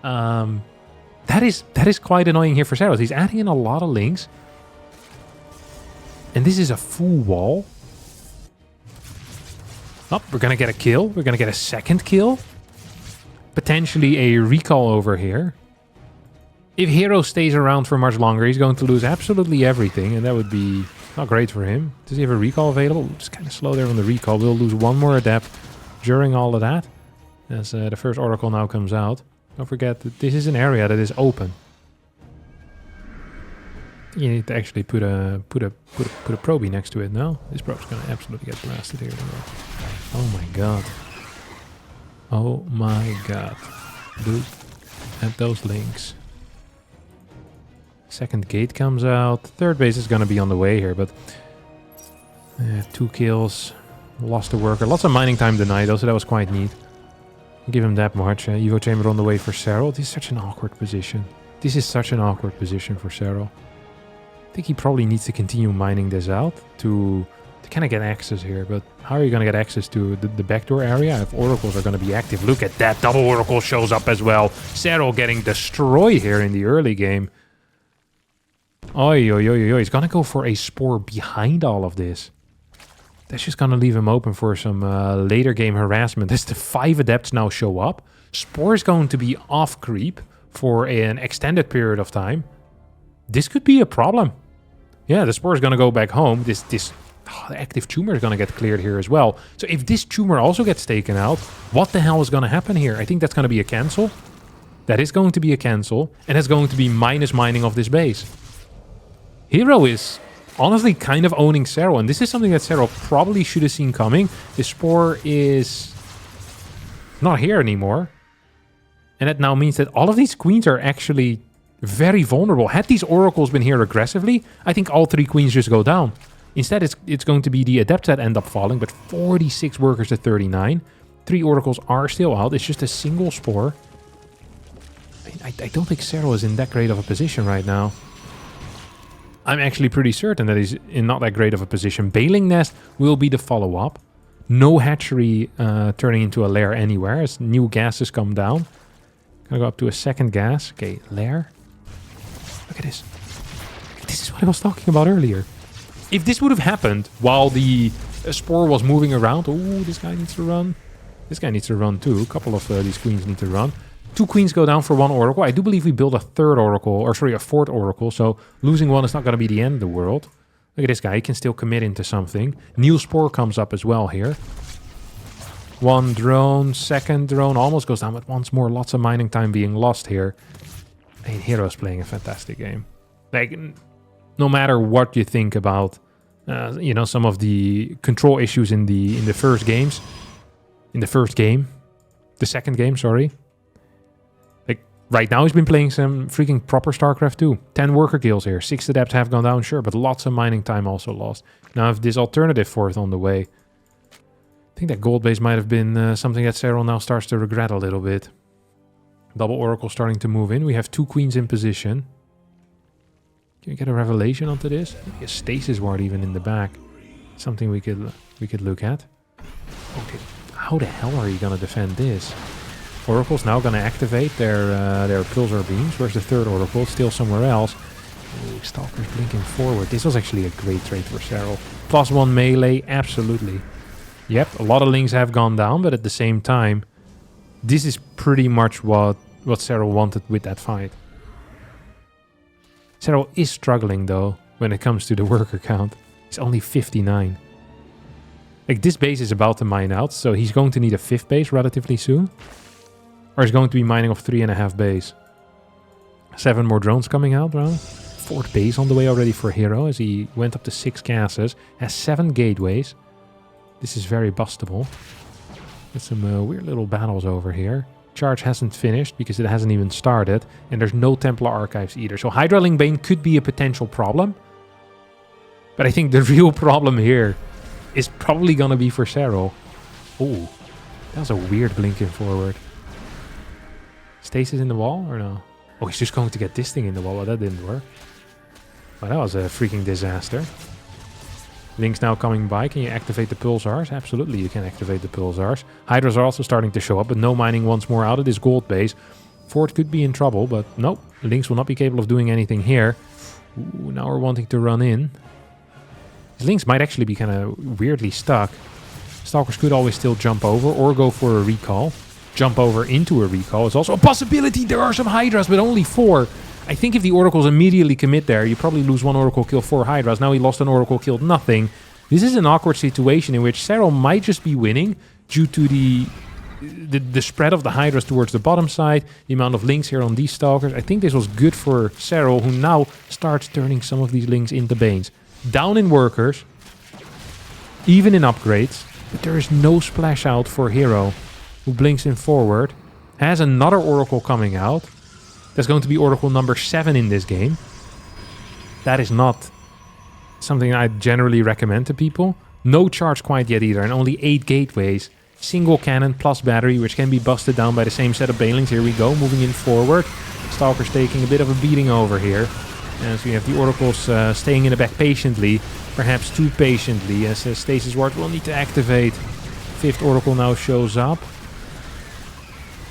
That is quite annoying here for Serral. He's adding in a lot of links. And this is a full wall. Oh, we're gonna get a kill. We're gonna get a 2nd kill. Potentially a recall over here. If Hero stays around for much longer, he's going to lose absolutely everything. And that would be not great for him. Does he have a recall available? Just kind of slow there on the recall. We'll lose 1 more adept during all of that. As the first oracle now comes out. Don't forget that this is an area that is open. You need to actually put a probie next to it now. This probe's gonna absolutely get blasted here. Oh my god. Oh my god. Look at those links. 2nd gate comes out. 3rd base is gonna be on the way here, but 2 kills. Lost a worker. Lots of mining time denied though, so that was quite neat. I'll give him that much. Evo chamber on the way for Serral. This is such an awkward position. This is such an awkward position for Serral. I think he probably needs to continue mining this out to kind of get access here. But how are you going to get access to the backdoor area if oracles are going to be active? Look at that. Double oracle shows up as well. Serral getting destroyed here in the early game. Oi, oi, oi, oi. He's going to go for a spore behind all of this. That's just going to leave him open for some later game harassment. As the 5 adepts now show up. Spore is going to be off creep for an extended period of time. This could be a problem. Yeah, the spore is going to go back home. The active tumor is going to get cleared here as well. So if this tumor also gets taken out, what the hell is going to happen here? I think that's going to be a cancel. That is going to be a cancel. And it's going to be minus mining of this base. Hero is honestly kind of owning Serral. And this is something that Serral probably should have seen coming. The spore is not here anymore. And that now means that all of these queens are actually very vulnerable. Had these oracles been here aggressively, I think all 3 queens just go down. Instead, it's going to be the adepts that end up falling, but 46 workers to 39. 3 oracles are still out. It's just a single spore. I don't think Serral is in that great of a position right now. I'm actually pretty certain that he's in not that great of a position. Bailing Nest will be the follow-up. No hatchery turning into a lair anywhere as new gases come down. Gonna go up to a second gas. Okay, lair. Look at this. This is what I was talking about earlier. If this would have happened while the spore was moving around... Oh, this guy needs to run. This guy needs to run too. A couple of these queens need to run. 2 queens go down for 1 oracle. I do believe we build a 3rd oracle, or sorry, a 4th oracle. So losing 1 is not going to be the end of the world. Look at this guy. He can still commit into something. New spore comes up as well here. 1 drone, 2nd drone almost goes down, but once more, lots of mining time being lost here. And Hero's playing a fantastic game. Like, no matter what you think about, you know, some of the control issues in the first games, the second game, sorry. Like, right now he's been playing some freaking proper StarCraft 2. 10 worker kills here. 6 adepts have gone down, sure, but lots of mining time also lost. Now, if this alternative 4th on the way, I think that gold base might have been something that Serral now starts to regret a little bit. Double oracle starting to move in. We have 2 queens in position. Can we get a revelation onto this? Maybe a stasis ward even in the back. Something we could look at. Okay. How the hell are you gonna defend this? Oracle's now gonna activate their pulsar beams. Where's the 3rd oracle? Still somewhere else. Ooh, Stalker's blinking forward. This was actually a great trade for Serral. +1 melee, absolutely. Yep, a lot of links have gone down, but at the same time, this is pretty much what Serral wanted with that fight. Serral is struggling though when it comes to the worker count. It's only 59. Like, this base is about to mine out, so he's going to need a 5th base relatively soon. Or he's going to be mining off 3.5 base. 7 more drones coming out, bro. 4th base on the way already for Hero as he went up to 6 gases. Has 7 gateways. This is very bustable. There's some weird little battles over here. Charge hasn't finished because it hasn't even started. And there's no Templar archives either. So Hydraling Bane could be a potential problem. But I think the real problem here is probably going to be for Serral. Oh, that was a weird blinking forward. Stasis in the wall or no? Oh, he's just going to get this thing in the wall. Well, that didn't work. Well, that was a freaking disaster. Links now coming by. Can you activate the pulsars? Absolutely, you can activate the pulsars. Hydras are also starting to show up, but no mining once more out of this gold base. Fort could be in trouble, but nope. Links will not be capable of doing anything here. Ooh, now we're wanting to run in. These links might actually be kind of weirdly stuck. Stalkers could always still jump over or go for a recall. Jump over into a recall is also a possibility. There are some Hydras, but only 4. I think if the Oracles immediately commit there, you probably lose 1 Oracle, kill 4 Hydras. Now he lost an Oracle, killed nothing. This is an awkward situation in which Serral might just be winning due to the spread of the Hydras towards the bottom side, the amount of links here on these Stalkers. I think this was good for Serral, who now starts turning some of these links into Banes. Down in workers, even in upgrades, but there is no splash out for Hero, who blinks in forward. Has another Oracle coming out. That's going to be Oracle number 7 in this game. That is not something I generally recommend to people. No charge quite yet either, and only 8 gateways. Single cannon plus battery, which can be busted down by the same set of Banelings. Here we go, moving in forward. Stalker's taking a bit of a beating over here. As we have the Oracles staying in the back patiently, perhaps too patiently, as Stasis Ward will need to activate. 5th Oracle now shows up.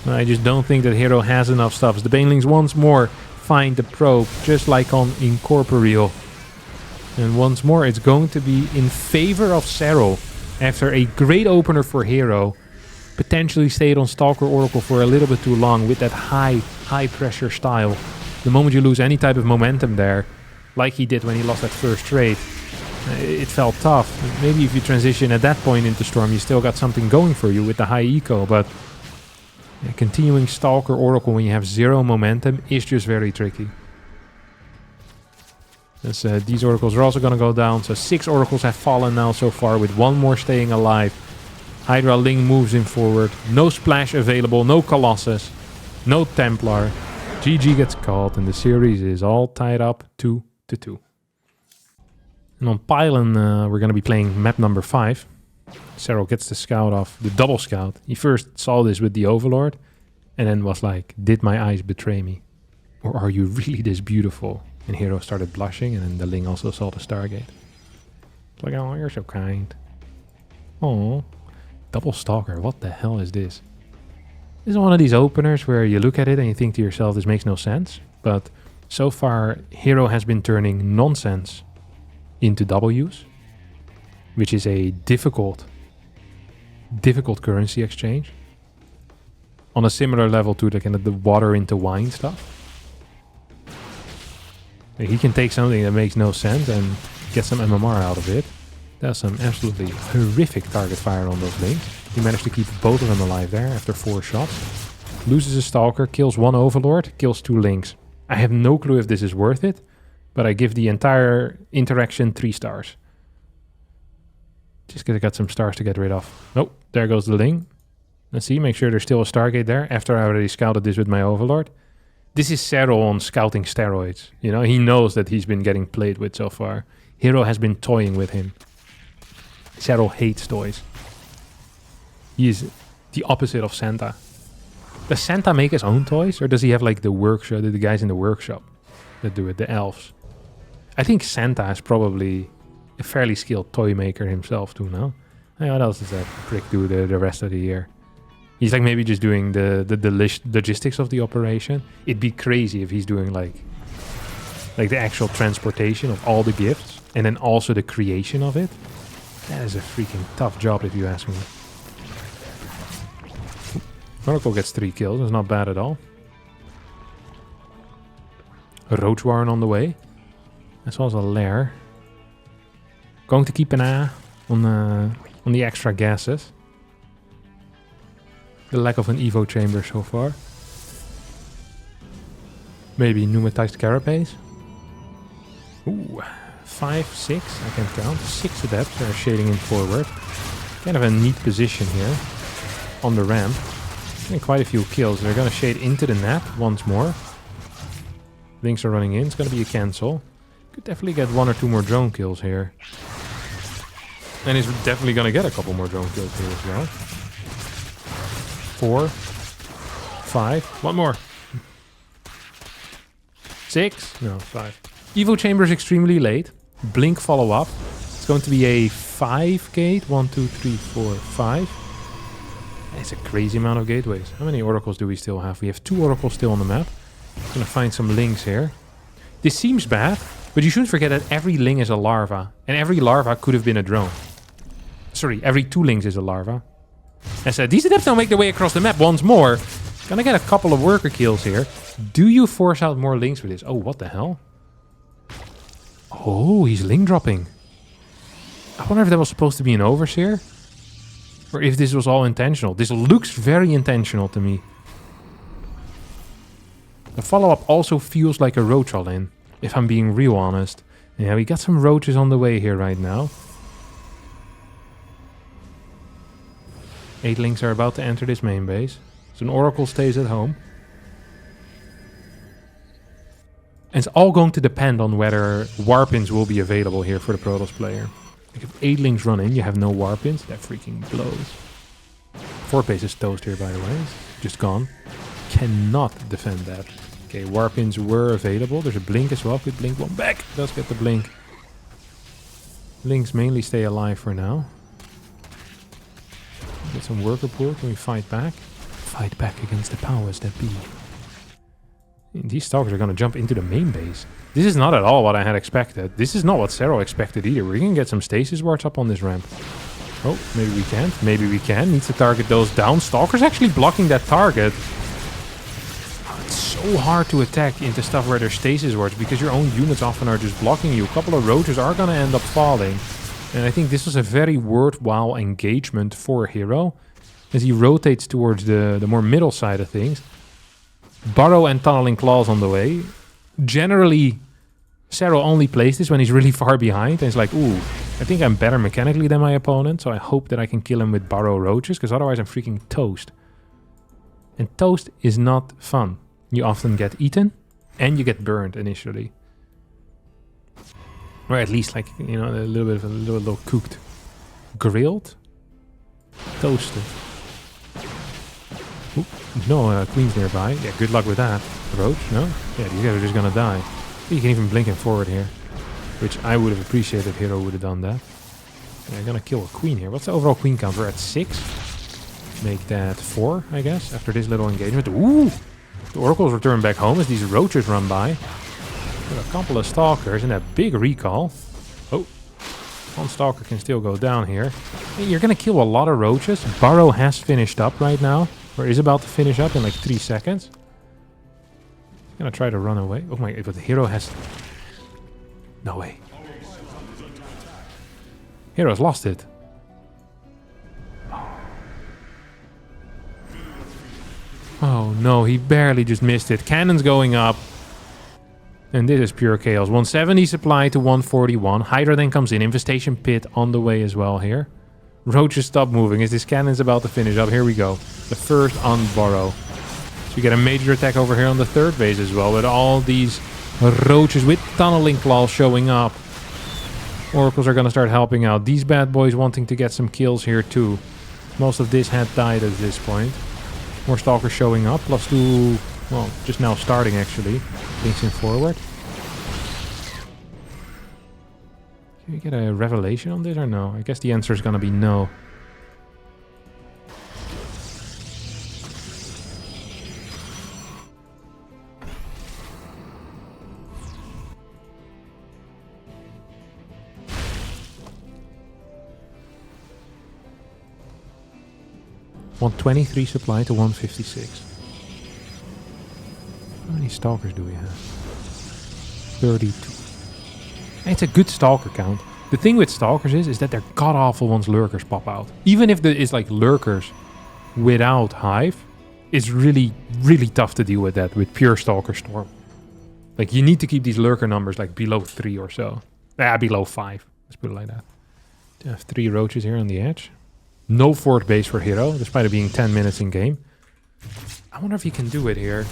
I just don't think that Hero has enough stuff. As the Banelings once more find the probe, just like on Incorporeal. And once more, it's going to be in favor of Serral. After a great opener for Hero, potentially stayed on Stalker Oracle for a little bit too long with that high pressure style. The moment you lose any type of momentum there, like he did when he lost that first trade, it felt tough. Maybe if you transition at that point into Storm, you still got something going for you with the high eco, but continuing Stalker Oracle when you have 0 momentum is just very tricky. As, these Oracles are also going to go down, so 6 Oracles have fallen now so far, with 1 more staying alive. Hydra Ling moves in forward, no splash available, no Colossus, no Templar. GG gets called, and the series is all tied up 2-2. And on Pylon, we're going to be playing map number 5. Serral gets the scout off, the double scout. He first saw this with the Overlord, And then was like, did my eyes betray me? Or are you really this beautiful? And Hero started blushing, and then the Ling also saw the Stargate. Like, oh, you're so kind. Oh, double Stalker, what the hell is this? This is one of these openers where you look at it and you think to yourself, this makes no sense. But so far, Hero has been turning nonsense into W's, which is a difficult currency exchange. On a similar level to the kind of the water into wine stuff. He can take something that makes no sense and get some MMR out of it. That's some absolutely horrific target fire on those Lings. He managed to keep both of them alive there after 4 shots. Loses a Stalker, kills 1 Overlord, kills 2 Lings. I have no clue if this is worth it, but I give the entire interaction 3 stars. Just gonna got some stars to get rid of. Oh, there goes the Ling. Let's see, make sure there's still a Stargate there after I already scouted this with my Overlord. This is Serral on scouting steroids. You know, he knows that he's been getting played with so far. Hero has been toying with him. Serral hates toys. He is the opposite of Santa. Does Santa make his own toys? Or does he have like the workshop, the guys in the workshop that do it, the elves? I think Santa is probably a fairly skilled toy maker himself too, no? Hey, what else does that prick do the rest of the year? He's like maybe just doing the logistics of the operation. It'd be crazy if he's doing like the actual transportation of all the gifts and then also the creation of it. That is a freaking tough job if you ask me. Oracle gets 3 kills. That's not bad at all. A Roach Warren on the way. As well as a Lair. Going to keep an eye on the extra gases. The lack of an Evo chamber so far. Maybe pneumatized carapace. Ooh, 5, 6, I can count. 6 adepts are shading in forward. Kind of a neat position here on the ramp. And quite a few kills. They're going to shade into the net once more. Links are running in. It's going to be a cancel. Could definitely get 1 or 2 more drone kills here. And he's definitely going to get a couple more drone kills here as well. 4, 5, 1 more. 6, no, 5. Evo chamber is extremely late. Blink follow up. It's going to be a 5 gate. 1, 2, 3, 4, 5. It's a crazy amount of gateways. How many oracles do we still have? We have 2 oracles still on the map. I'm gonna find some Lings here. This seems bad, but you shouldn't forget that every Ling is a larva. And every larva could have been a drone. Sorry, every 2 Lings is a larva. I said, these adepts don't make their way across the map once more. Gonna get a couple of worker kills here. Do you force out more Lings with this? Oh, what the hell? Oh, he's Ling dropping. I wonder if that was supposed to be an Overseer. Or if this was all intentional. This looks very intentional to me. The follow-up also feels like a Roach all-in, if I'm being real honest. Yeah, we got some Roaches on the way here right now. 8 Lings are about to enter this main base. So an Oracle stays at home. And it's all going to depend on whether Warpins will be available here for the Protoss player. Like if 8 Lings run in, you have no Warpins. That freaking blows. 4 base is toast here, by the way. Just gone. Cannot defend that. Okay, Warpins were available. There's a Blink as well. Could Blink 1 back. Does get the Blink. Lings mainly stay alive for now. Get some worker pool. Can we fight back? Fight back against the powers that be. These Stalkers are going to jump into the main base. This is not at all what I had expected. This is not what Serral expected either. We're going to get some stasis wards up on this ramp. Oh, maybe we can't. Maybe we can. Needs to target those down. Stalker's actually blocking that target. It's so hard to attack into stuff where there's stasis wards because your own units often are just blocking you. A couple of Roaches are going to end up falling. And I think this was a very worthwhile engagement for Hero as he rotates towards the more middle side of things. Burrow and Tunneling Claws on the way. Generally, Serral only plays this when he's really far behind. And he's like, ooh, I think I'm better mechanically than my opponent. So I hope that I can kill him with Burrow Roaches. Because otherwise I'm freaking toast. And toast is not fun. You often get eaten. And you get burned initially. Or at least like, you know, a little cooked. Grilled. Toasted. Oop. No queens nearby. Yeah, good luck with that. Roach, no? Yeah, these guys are just gonna die. You can even blink him forward here, which I would have appreciated if Hero would have done that. Yeah, gonna kill a queen here. What's the overall queen count? We're at 6. Make that 4, I guess, after this little engagement. Ooh! The oracles return back home as these roaches run by. Got a couple of stalkers and a big recall. Oh, one stalker can still go down here. Hey, you're gonna kill a lot of roaches. Burrow has finished up right now, or is about to finish up in like 3 seconds. Gonna try to run away. Oh my, but the Hero has... No way. Hero's lost it. Oh no, he barely just missed it. Cannon's going up. And this is pure chaos. 170 supply to 141. Hydra then comes in. Infestation pit on the way as well here. Roaches stop moving as this cannon's about to finish up. Here we go. The first on Burrow. So you get a major attack over here on the third base as well. With all these roaches with tunneling claws showing up. Oracles are going to start helping out. These bad boys wanting to get some kills here too. Most of this had died at this point. More stalkers showing up. Plus 2... Well, just now starting actually. Links in forward. Can we get a revelation on this or no? I guess the answer is gonna be no. $123 supply to 156. How many stalkers do we have? 32. It's a good stalker count. The thing with stalkers is that they're god-awful once lurkers pop out. Even if it's like lurkers without hive, it's really, really tough to deal with that with pure stalker storm. Like you need to keep these lurker numbers like below 3 or so. Below 5. Let's put it like that. I have 3 roaches here on the edge. No fourth base for Hero, despite it being 10 minutes in game. I wonder if he can do it here.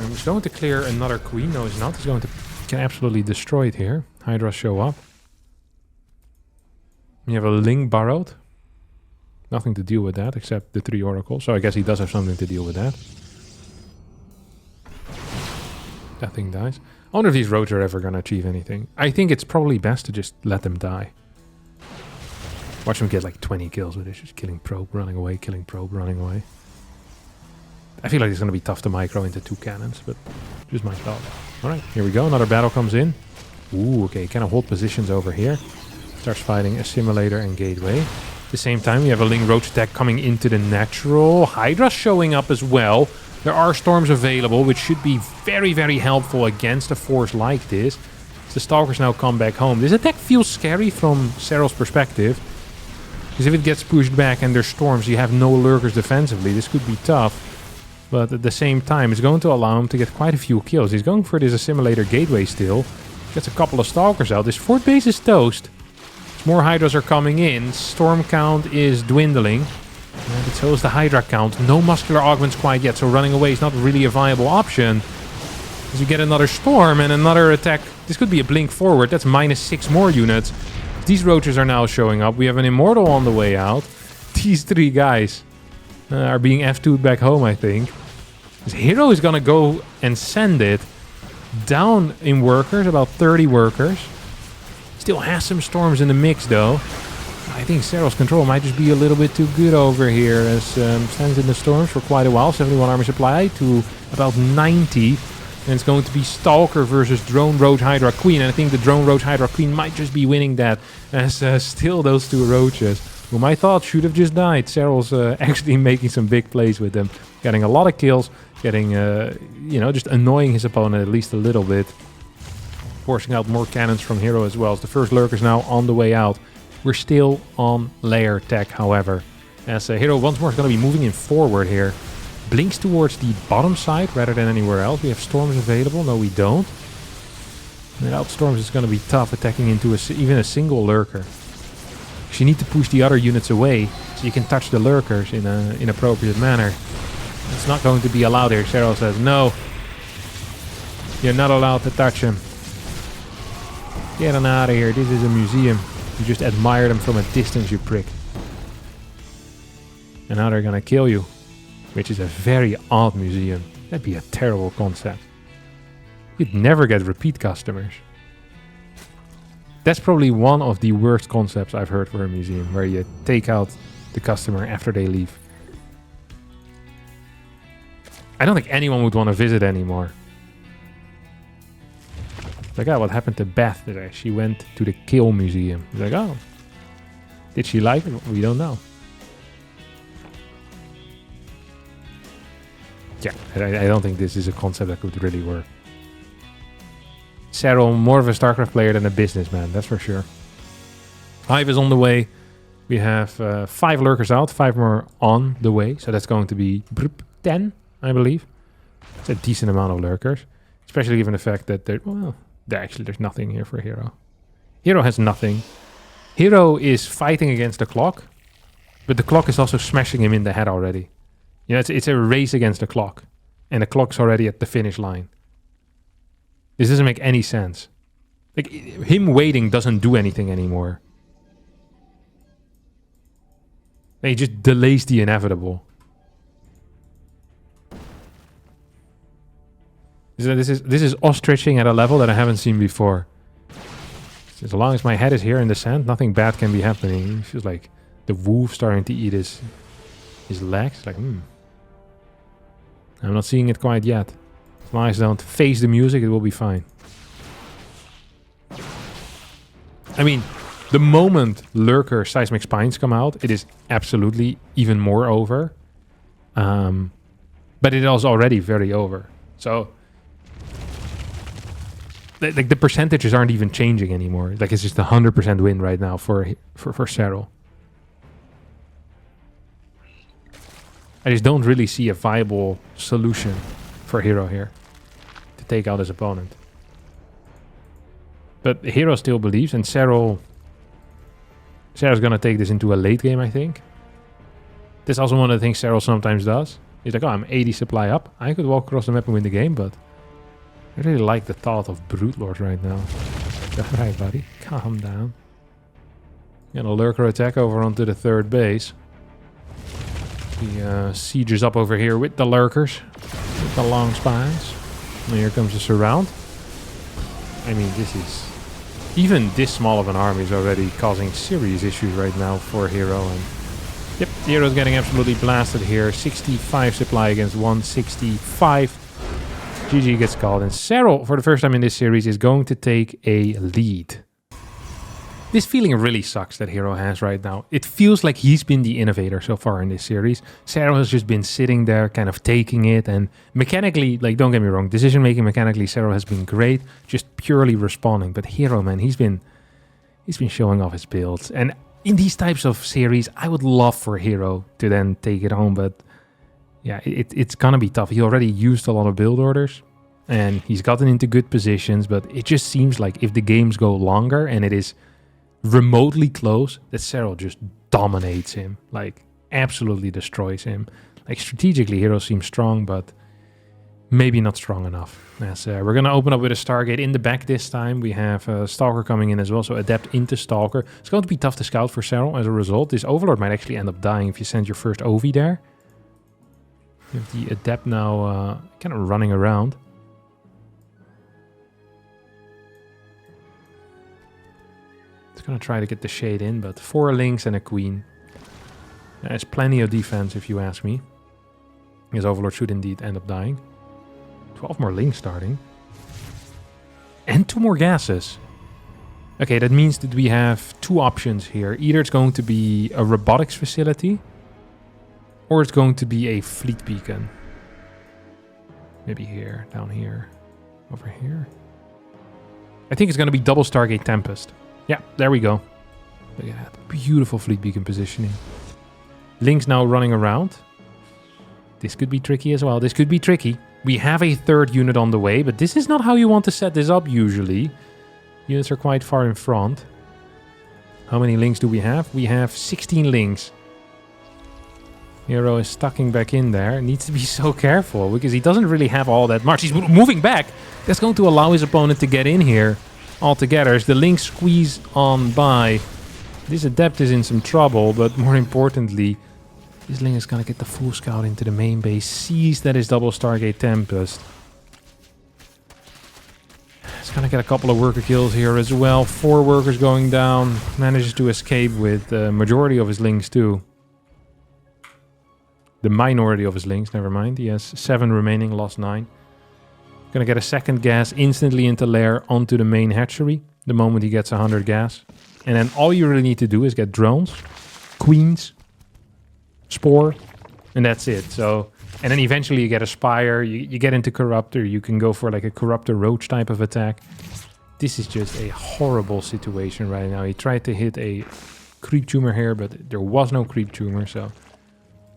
He's going to clear another queen. No, he's not. He's going to... Can absolutely destroy it here. Hydra show up. You have a Ling burrowed. Nothing to deal with that, except the 3 oracles. So I guess he does have something to deal with that. That thing dies. I wonder if these roads are ever going to achieve anything. I think it's probably best to just let them die. Watch them get like 20 kills with this. Just killing probe, running away, killing probe, running away. I feel like it's going to be tough to micro into 2 cannons, but just my thought. Alright, here we go. Another battle comes in. Ooh, okay. Kind of hold positions over here. Starts fighting Assimilator and Gateway. At the same time, we have a Ling Roach attack coming into the natural. Hydra showing up as well. There are storms available, which should be very, very helpful against a force like this. The Stalkers now come back home. This attack feels scary from Serral's perspective. Because if it gets pushed back and there's storms, you have no lurkers defensively. This could be tough. But at the same time, it's going to allow him to get quite a few kills. He's going for this Assimilator Gateway still. Gets a couple of Stalkers out. This fourth base is toast. More Hydras are coming in. Storm count is dwindling. And so is the Hydra count. No muscular augments quite yet, so running away is not really a viable option. As you get another Storm and another attack. This could be a blink forward. That's -6 more units. These roaches are now showing up. We have an Immortal on the way out. These 3 guys are being F2'd back home, I think. This Hero is gonna go and send it down in workers, about 30 workers. Still has some storms in the mix, though. I think Serral's control might just be a little bit too good over here, as stands in the storms for quite a while. 71 army supply to about 90. And it's going to be Stalker versus Drone Roach Hydra Queen. And I think the Drone Roach Hydra Queen might just be winning that, as still those 2 roaches, whom I thought should have just died. Serral's actually making some big plays with them. Getting a lot of kills, getting, you know, just annoying his opponent at least a little bit. Forcing out more cannons from Hero as well. As the first lurkers now on the way out. We're still on layer tech, however. As Hero once more is going to be moving in forward here. Blinks towards the bottom side rather than anywhere else. We have storms available. No, we don't. Without storms, it's going to be tough attacking into even a single lurker. Because you need to push the other units away so you can touch the lurkers in an inappropriate manner. It's not going to be allowed here. Serral says, no. You're not allowed to touch him. Get on out of here. This is a museum. You just admire them from a distance, you prick. And now they're gonna kill you. which is a very odd museum. That'd be a terrible concept. You'd never get repeat customers. That's probably one of the worst concepts I've heard for a museum, where you take out the customer after they leave. I don't think anyone would want to visit anymore. Like, oh, what happened to Beth today? She went to the Kill Museum. Like, oh, did she like it? We don't know. Yeah, I don't think this is a concept that could really work. Serral, more of a StarCraft player than a businessman, that's for sure. Hive is on the way. We have 5 lurkers out, 5 more on the way. So that's going to be 10, I believe. It's a decent amount of lurkers. Especially given the fact that there's nothing here for Hero. Hero has nothing. Hero is fighting against the clock. But the clock is also smashing him in the head already. You know, it's a race against the clock. And the clock's already at the finish line. This doesn't make any sense. Like, him waiting doesn't do anything anymore. He just delays the inevitable. This is ostriching at a level that I haven't seen before. As long as my head is here in the sand, nothing bad can be happening. It feels like the wolf starting to eat his legs. Like, I'm not seeing it quite yet. As long as I don't face the music, it will be fine. I mean, the moment Lurker Seismic Spines come out, it is absolutely even more over. But it is already very over. So, like, the percentages aren't even changing anymore. Like, it's just 100% win right now for Serral. I just don't really see a viable solution for Hero here to take out his opponent. But Hero still believes, and Serral's gonna take this into a late game, I think. That's also one of the things Serral sometimes does. He's like, oh, I'm 80 supply up. I could walk across the map and win the game, but I really like the thought of Brute Lord right now. Alright, buddy. Calm down. Gonna lurker attack over onto the third base. He sieges up over here with the lurkers. With the long spines. And here comes the surround. I mean, this is... Even this small of an army is already causing serious issues right now for Hero. And yep, Hero's getting absolutely blasted here. 65 supply against 165. GG gets called. And Serral, for the first time in this series, is going to take a lead. This feeling really sucks that Hero has right now. It feels like he's been the innovator so far in this series. Serral has just been sitting there, kind of taking it, and mechanically, like, don't get me wrong, decision-making mechanically, Serral has been great, just purely responding. But Hero, man, he's been showing off his builds. And in these types of series, I would love for Hero to then take it home, but yeah, it's gonna be tough. He already used a lot of build orders, and he's gotten into good positions, but it just seems like if the games go longer and it is remotely close, that Serral just dominates him, like absolutely destroys him. Like, strategically, Hero seems strong, but maybe not strong enough. As we're gonna open up with a Stargate in the back this time. We have Stalker coming in as well, so Adept into Stalker. It's going to be tough to scout for Serral as a result. This Overlord might actually end up dying if you send your first Ovi there. You have the Adept now kind of running around. Gonna try to get the shade in, but 4 links and a queen. There's plenty of defense if you ask me. His Overlord should indeed end up dying. 12 more links starting. And 2 more gases. Okay, that means that we have 2 options here. Either it's going to be a robotics facility, or it's going to be a fleet beacon. Maybe here, down here, over here. I think it's gonna be double Stargate Tempest. Yeah, there we go. Look at that. Beautiful fleet beacon positioning. Link's now running around. This could be tricky as well. This could be tricky. We have a 3rd unit on the way, but this is not how you want to set this up usually. Units are quite far in front. How many links do we have? We have 16 links. Hero is stucking back in there. Needs to be so careful because he doesn't really have all that much. He's moving back. That's going to allow his opponent to get in here. Altogether, as the links squeeze on by, this Adept is in some trouble, but more importantly, This Ling is gonna get the full scout into the main base, sees that is double Stargate Tempest. It's gonna get a couple of worker kills here as well. 4 workers going down. Manages to escape with the majority of his Lings too. The minority of his Lings, never mind. He has 7 remaining, lost 9. Gonna get a second gas instantly into lair onto the main hatchery. The moment he gets 100 gas. And then all you really need to do is get drones, queens, spore, and that's it. So, and then eventually you get a spire, you get into corruptor, you can go for like a corruptor roach type of attack. This is just a horrible situation right now. He tried to hit a creep tumor here, but there was no creep tumor, so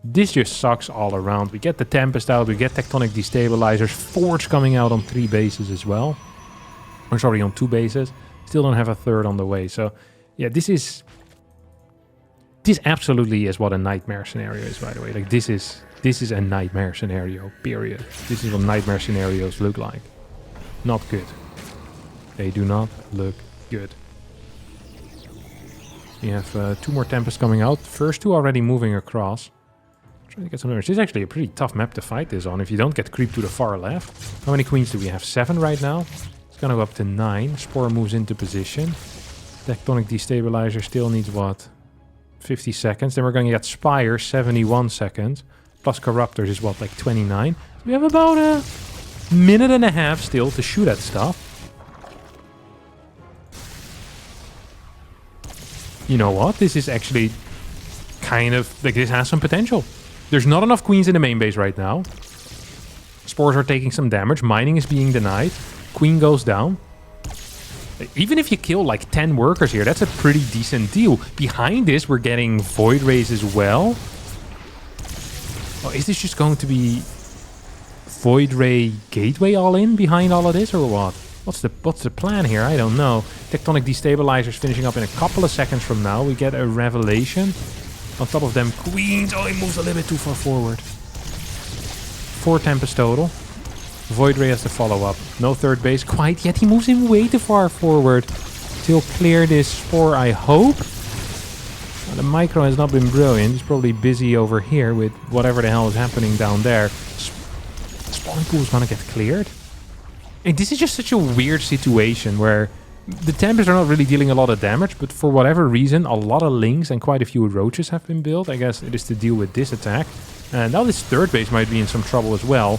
this just sucks all around. We get the Tempest out, we get tectonic destabilizers, Forge coming out on 3 bases as well. Or sorry, on 2 bases. Still don't have a third on the way. So yeah, this absolutely is what a nightmare scenario is, by the way. Like this is a nightmare scenario, period. This is what nightmare scenarios look like. Not good. They do not look good. We have 2 more Tempests coming out. First 2 already moving across. Trying to get some damage. This is actually a pretty tough map to fight this on if you don't get creep to the far left. How many queens do we have? 7 right now. It's gonna go up to 9. Spore moves into position. Tectonic destabilizer still needs what? 50 seconds. Then we're gonna get Spire, 71 seconds. Plus Corruptors is what, like 29? So we have about a minute and a half still to shoot at stuff. You know what? This is actually kind of, like, this has some potential. There's not enough queens in the main base right now. Spores are taking some damage. Mining is being denied. Queen goes down. Even if you kill like 10 workers here, that's a pretty decent deal. Behind this, we're getting Void Rays as well. Oh, is this just going to be Void Ray Gateway all in behind all of this, or what? What's the plan here? I don't know. Tectonic Destabilizers finishing up in a couple of seconds from now. We get a Revelation. On top of them, Queens. Oh, he moves a little bit too far forward. 4 Tempest total. Void Ray has to follow up. No third base quite yet. He moves him way too far forward. He'll clear this Spore, I hope. Well, the Micro has not been brilliant. He's probably busy over here with whatever the hell is happening down there. Spawn Pool is gonna get cleared. And this is just such a weird situation where the Tempests are not really dealing a lot of damage, but for whatever reason, a lot of Lings and quite a few Roaches have been built. I guess it is to deal with this attack. And now this third base might be in some trouble as well.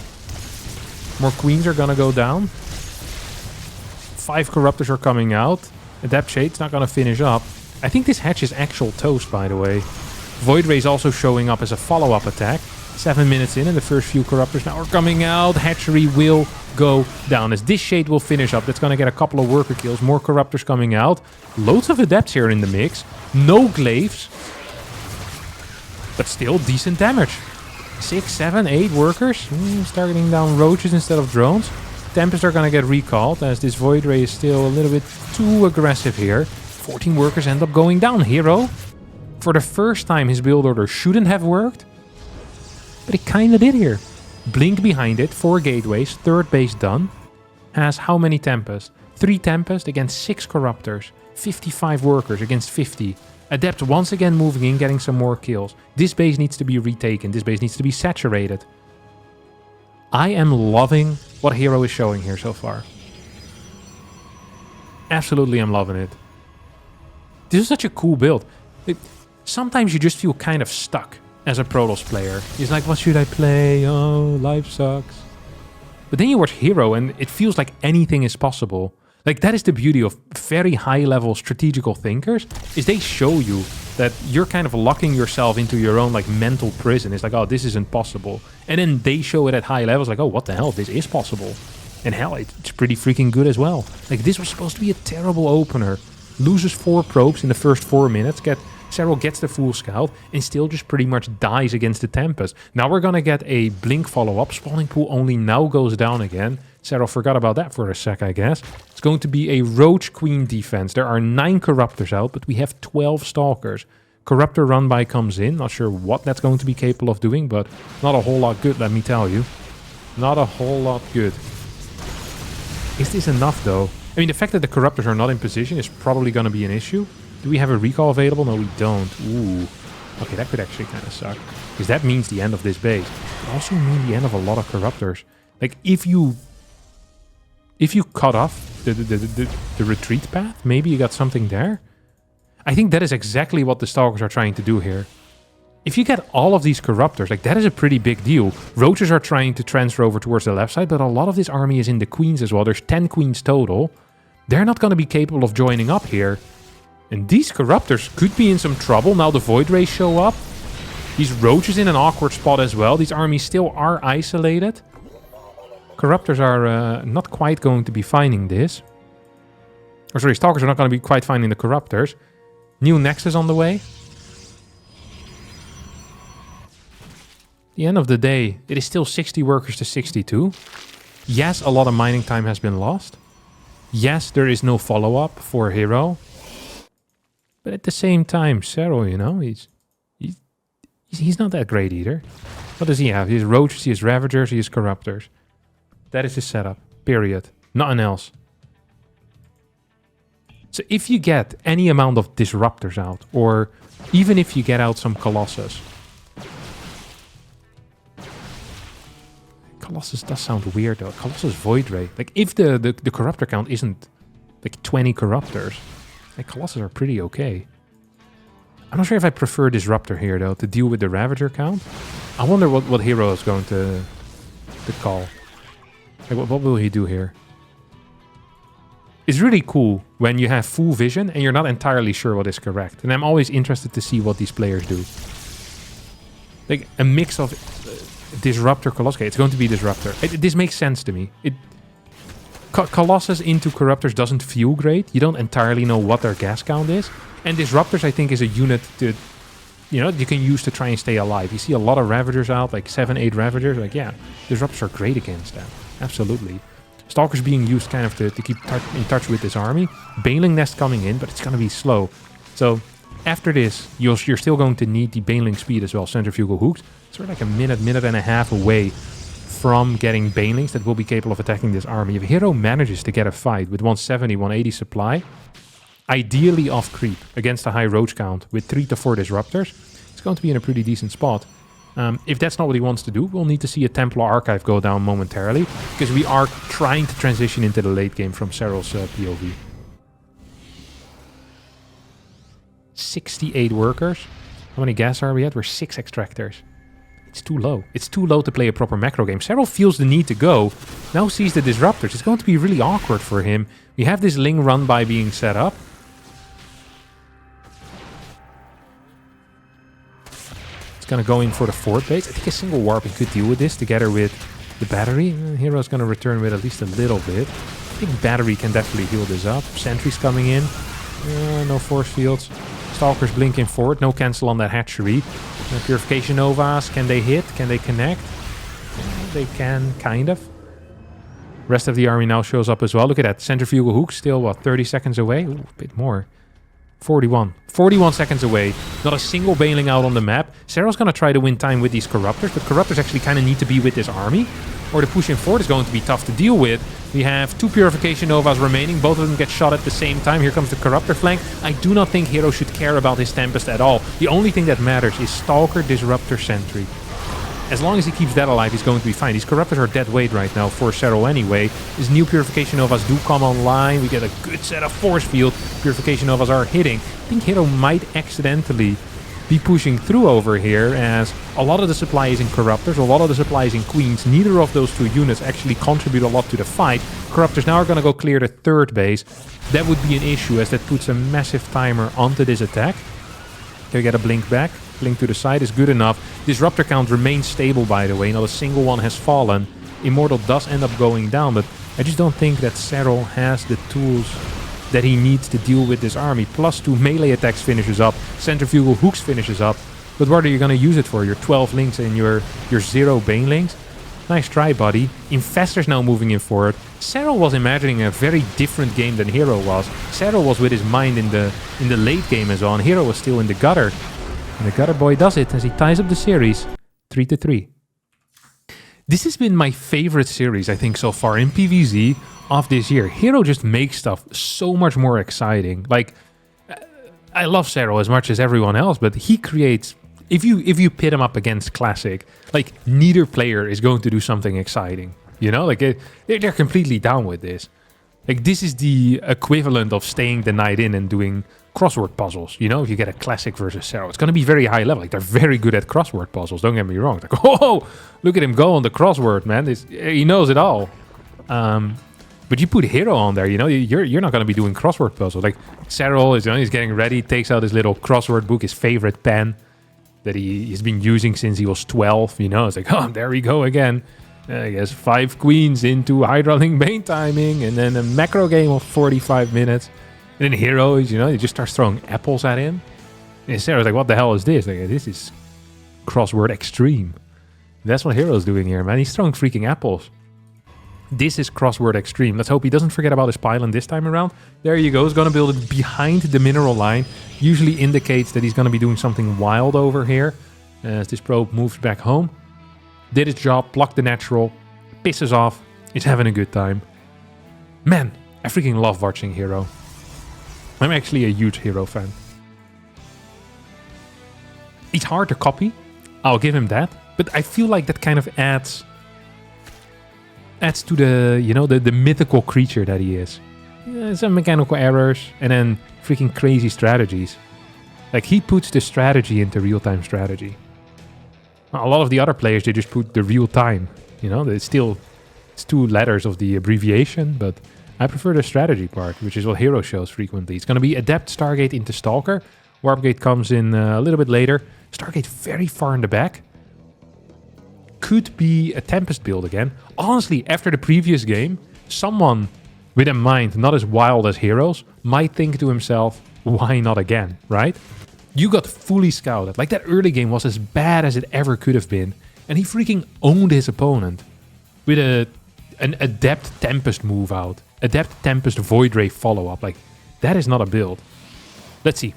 More Queens are gonna go down. 5 Corruptors are coming out. Adept Shade's not gonna finish up. I think this hatch is actual toast, by the way. Void Ray's also showing up as a follow-up attack. 7 minutes in, and the first few Corruptors now are coming out. Hatchery will go down as this Shade will finish up. That's gonna get a couple of worker kills. More Corruptors coming out. Loads of Adepts here in the mix. No Glaives. But still decent damage. 6, 7, 8 workers. Targeting down Roaches instead of drones. Tempests are gonna get recalled as this Void Ray is still a little bit too aggressive here. 14 workers end up going down. Hero. For the first time, his build order shouldn't have worked. But it kinda did here. Blink behind it. 4 gateways. Third base done. Has how many Tempests? 3 Tempests against 6 Corruptors. 55 workers against 50. Adept once again moving in, getting some more kills. This base needs to be retaken. This base needs to be saturated. I am loving what Hero is showing here so far. Absolutely, I'm loving it. This is such a cool build. Sometimes you just feel kind of stuck as a Protoss player. It's like, what should I play? Oh, life sucks. But then you watch Hero and it feels like anything is possible. Like, that is the beauty of very high-level strategical thinkers, is they show you that you're kind of locking yourself into your own, like, mental prison. It's like, oh, this isn't possible. And then they show it at high levels, like, oh, what the hell, this is possible. And hell, it's pretty freaking good as well. Like, this was supposed to be a terrible opener. Loses 4 probes in the first 4 minutes, Serral gets the full scout, and still just pretty much dies against the Tempest. Now we're gonna get a Blink follow-up. Spawning Pool only now goes down again. Serral forgot about that for a sec, I guess. It's going to be a Roach Queen defense. There are 9 Corruptors out, but we have 12 Stalkers. Corruptor run by comes in. Not sure what that's going to be capable of doing, but not a whole lot good, let me tell you. Not a whole lot good. Is this enough, though? I mean, the fact that the Corruptors are not in position is probably going to be an issue. Do we have a recall available? No, we don't. Ooh. Okay, that could actually kind of suck. Because that means the end of this base. It could also mean the end of a lot of Corruptors. Like, if you cut off the retreat path, maybe you got something there. I think that is exactly what the Stalkers are trying to do here. If you get all of these Corruptors, like, that is a pretty big deal. Roaches are trying to transfer over towards the left side, but a lot of this army is in the Queens as well. There's 10 Queens total. They're not going to be capable of joining up here. And these Corruptors could be in some trouble. Now the Void Rays show up. These Roaches in an awkward spot as well. These armies still are isolated. Corruptors are not quite going to be finding this. Or sorry, Stalkers are not going to be quite finding the Corruptors. New Nexus on the way. The end of the day, it is still 60 workers to 62. Yes, a lot of mining time has been lost. Yes, there is no follow-up for Hero. But at the same time, Serral, you know, he's not that great either. What does he have? He has Roaches, he has Ravagers, he has Corruptors. That is his setup. Period. Nothing else. So if you get any amount of Disruptors out, or even if you get out some Colossus. Colossus does sound weird though. Colossus Void Ray. Like, if the Corruptor count isn't like 20 Corruptors, like, Colossus are pretty okay. I'm not sure if I prefer Disruptor here though, to deal with the Ravager count. I wonder what hero is going to call. Like, what will he do here? It's really cool when you have full vision and you're not entirely sure what is correct. And I'm always interested to see what these players do. Like, a mix of Disruptor, Colossus. Okay, it's going to be Disruptor. This makes sense to me. Colossus into Corruptors doesn't feel great. You don't entirely know what their gas count is. And Disruptors, I think, is a unit that, you know, you can use to try and stay alive. You see a lot of Ravagers out, like 7, 8 Ravagers. Like, yeah, Disruptors are great against them. Absolutely. Stalkers being used kind of to keep in touch with this army. Baneling Nest coming in, but it's going to be slow. So after this, you're still going to need the Baneling speed as well, Centrifugal Hooks. So we're like a minute and a half away from getting Banelings that will be capable of attacking this army. If Hero manages to get a fight with 170, 180 supply, ideally off creep against a high Roach count with 3 to 4 Disruptors, it's going to be in a pretty decent spot. If that's not what he wants to do, we'll need to see a Templar Archive go down momentarily, because we are trying to transition into the late game from Serral's POV. 68 workers. How many gas are we at? We're 6 extractors. It's too low. It's too low to play a proper macro game. Serral feels the need to go. Now sees the Disruptors. It's going to be really awkward for him. We have this Ling run by being set up. Going to go in for the 4th base. I think a single warping could deal with this together with the battery. Hero's going to return with at least a little bit. I think battery can definitely heal this up. Sentries coming in. No force fields. Stalkers blinking forward. No cancel on that hatchery. Purification Novas. Can they hit? Can they connect? They can, kind of. Rest of the army now shows up as well. Look at that. Centrifugal Hook still, what, 30 seconds away? Ooh, a bit more. 41 seconds away. Not a single Baneling out on the map. Serral's going to try to win time with these Corruptors, but Corruptors actually kind of need to be with this army, or the push in forward is going to be tough to deal with. We have 2 Purification Novas remaining. Both of them get shot at the same time. Here comes the Corruptor flank. I do not think Hero should care about his Tempest at all. The only thing that matters is Stalker, Disruptor, Sentry. As long as he keeps that alive, he's going to be fine. These Corruptors are dead weight right now for Serral anyway. His new Purification Novas do come online. We get a good set of force field. Purification Novas are hitting. I think Hero might accidentally be pushing through over here, as a lot of the supply is in Corruptors, a lot of the supply is in Queens. Neither of those 2 units actually contribute a lot to the fight. Corruptors now are going to go clear the 3rd base. That would be an issue, as that puts a massive timer onto this attack. Can we get a blink back? Blink to the side is good enough. Disruptor count remains stable, by the way. Not a single one has fallen. Immortal does end up going down, but I just don't think that Serral has the tools that he needs to deal with this army. +2 melee attacks finishes up. Centrifugal Hooks finishes up. But what are you going to use it for? Your 12 links and your 0 Banelings? Nice try, buddy. Infestor's now moving in forward. Serral was imagining a very different game than Hero was. Serral was with his mind in the late game as well, and Hero was still in the gutter. And the Gutter Boy does it as he ties up the series 3-3. This has been my favorite series, I think, so far in PvZ of this year. Hero just makes stuff so much more exciting. Like, I love Serral as much as everyone else, but he creates if you pit them up against Classic, like neither player is going to do something exciting. You know, like they're completely down with this. Like this is the equivalent of staying the night in and doing crossword puzzles. You know, if you get a Classic versus Serral, it's going to be very high level. Like they're very good at crossword puzzles. Don't get me wrong. It's like, oh, look at him go on the crossword, man. He knows it all. But you put Hero on there, you know, you're not going to be doing crossword puzzles. Like Serral is, you know, he's getting ready, takes out his little crossword book, his favorite pen that he's been using since he was 12. You know, it's like, oh, there we go again. I guess 5 queens into Hydra Link main timing, and then a macro game of 45 minutes. And then Hero is, you know, he just starts throwing apples at him. And Sarah's like, what the hell is this? Like, this is crossword extreme. That's what Hero's doing here, man. He's throwing freaking apples. This is crossword extreme. Let's hope he doesn't forget about his pylon this time around. There you go. He's going to build it behind the mineral line. Usually indicates that he's going to be doing something wild over here. As this probe moves back home. Did his job, blocked the natural, pisses off, is having a good time. Man, I freaking love watching Hero. I'm actually a huge Hero fan. He's hard to copy, I'll give him that, but I feel like that kind of adds to the, you know, the mythical creature that he is. Yeah, some mechanical errors, and then freaking crazy strategies. Like, he puts the strategy into real-time strategy. A lot of the other players, they just put the real time. You know, it's 2 letters of the abbreviation, but I prefer the strategy part, which is what Hero shows frequently. It's going to be Adept, Stargate into Stalker. Warpgate comes in a little bit later. Stargate very far in the back. Could be a Tempest build again. Honestly, after the previous game, someone with a mind not as wild as Hero's might think to himself, why not again, right? You got fully scouted. Like, that early game was as bad as it ever could have been. And he freaking owned his opponent with an Adept Tempest move out. Adept Tempest Void Ray follow-up. Like, that is not a build. Let's see.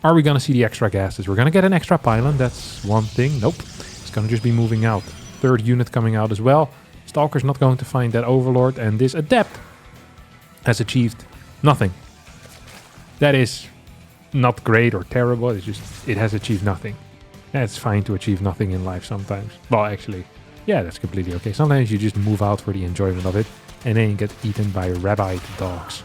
Are we going to see the extra gases? We're going to get an extra pylon. That's one thing. Nope. It's going to just be moving out. 3rd unit coming out as well. Stalker's not going to find that Overlord. And this Adept has achieved nothing. That is not great or terrible. It's just, it has achieved nothing. Yeah, it's fine to achieve nothing in life sometimes. Well, actually, yeah, that's completely okay. Sometimes you just move out for the enjoyment of it, and then you get eaten by rabid dogs.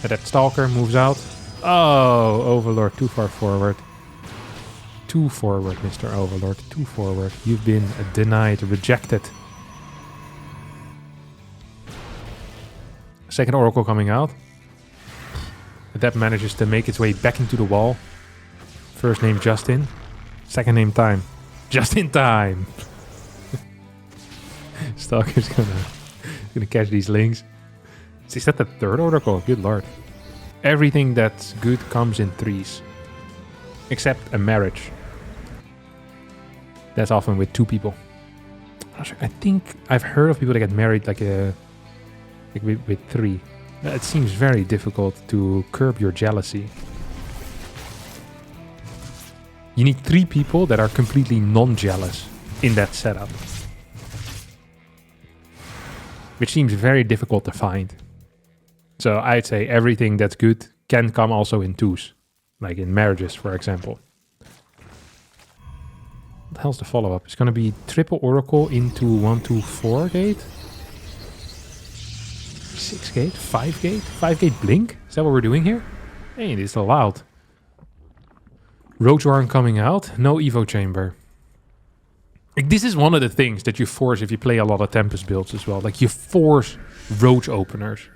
And that Stalker moves out. Oh, Overlord, too far forward. Too forward, Mr. Overlord, too forward. You've been denied, rejected. Second Oracle coming out. That manages to make its way back into the wall. First name Justin. Second name Time. Just in time. Stalker's gonna catch these links. Is that the 3rd Oracle? Good lord. Everything that's good comes in 3s. Except a marriage. That's often with 2 people. I think I've heard of people that get married like with 3. It seems very difficult to curb your jealousy. You need 3 people that are completely non-jealous in that setup. Which seems very difficult to find. So I'd say everything that's good can come also in 2s. Like in marriages, for example. What the hell's the follow-up? It's going to be triple Oracle into 1-2-4 gate. 6 gate? 5 gate? 5 gate blink? Is that what we're doing here? Hey, it is allowed. Roach Warren coming out. No Evo Chamber. Like, this is one of the things that you force if you play a lot of Tempest builds as well. Like, you force Roach openers.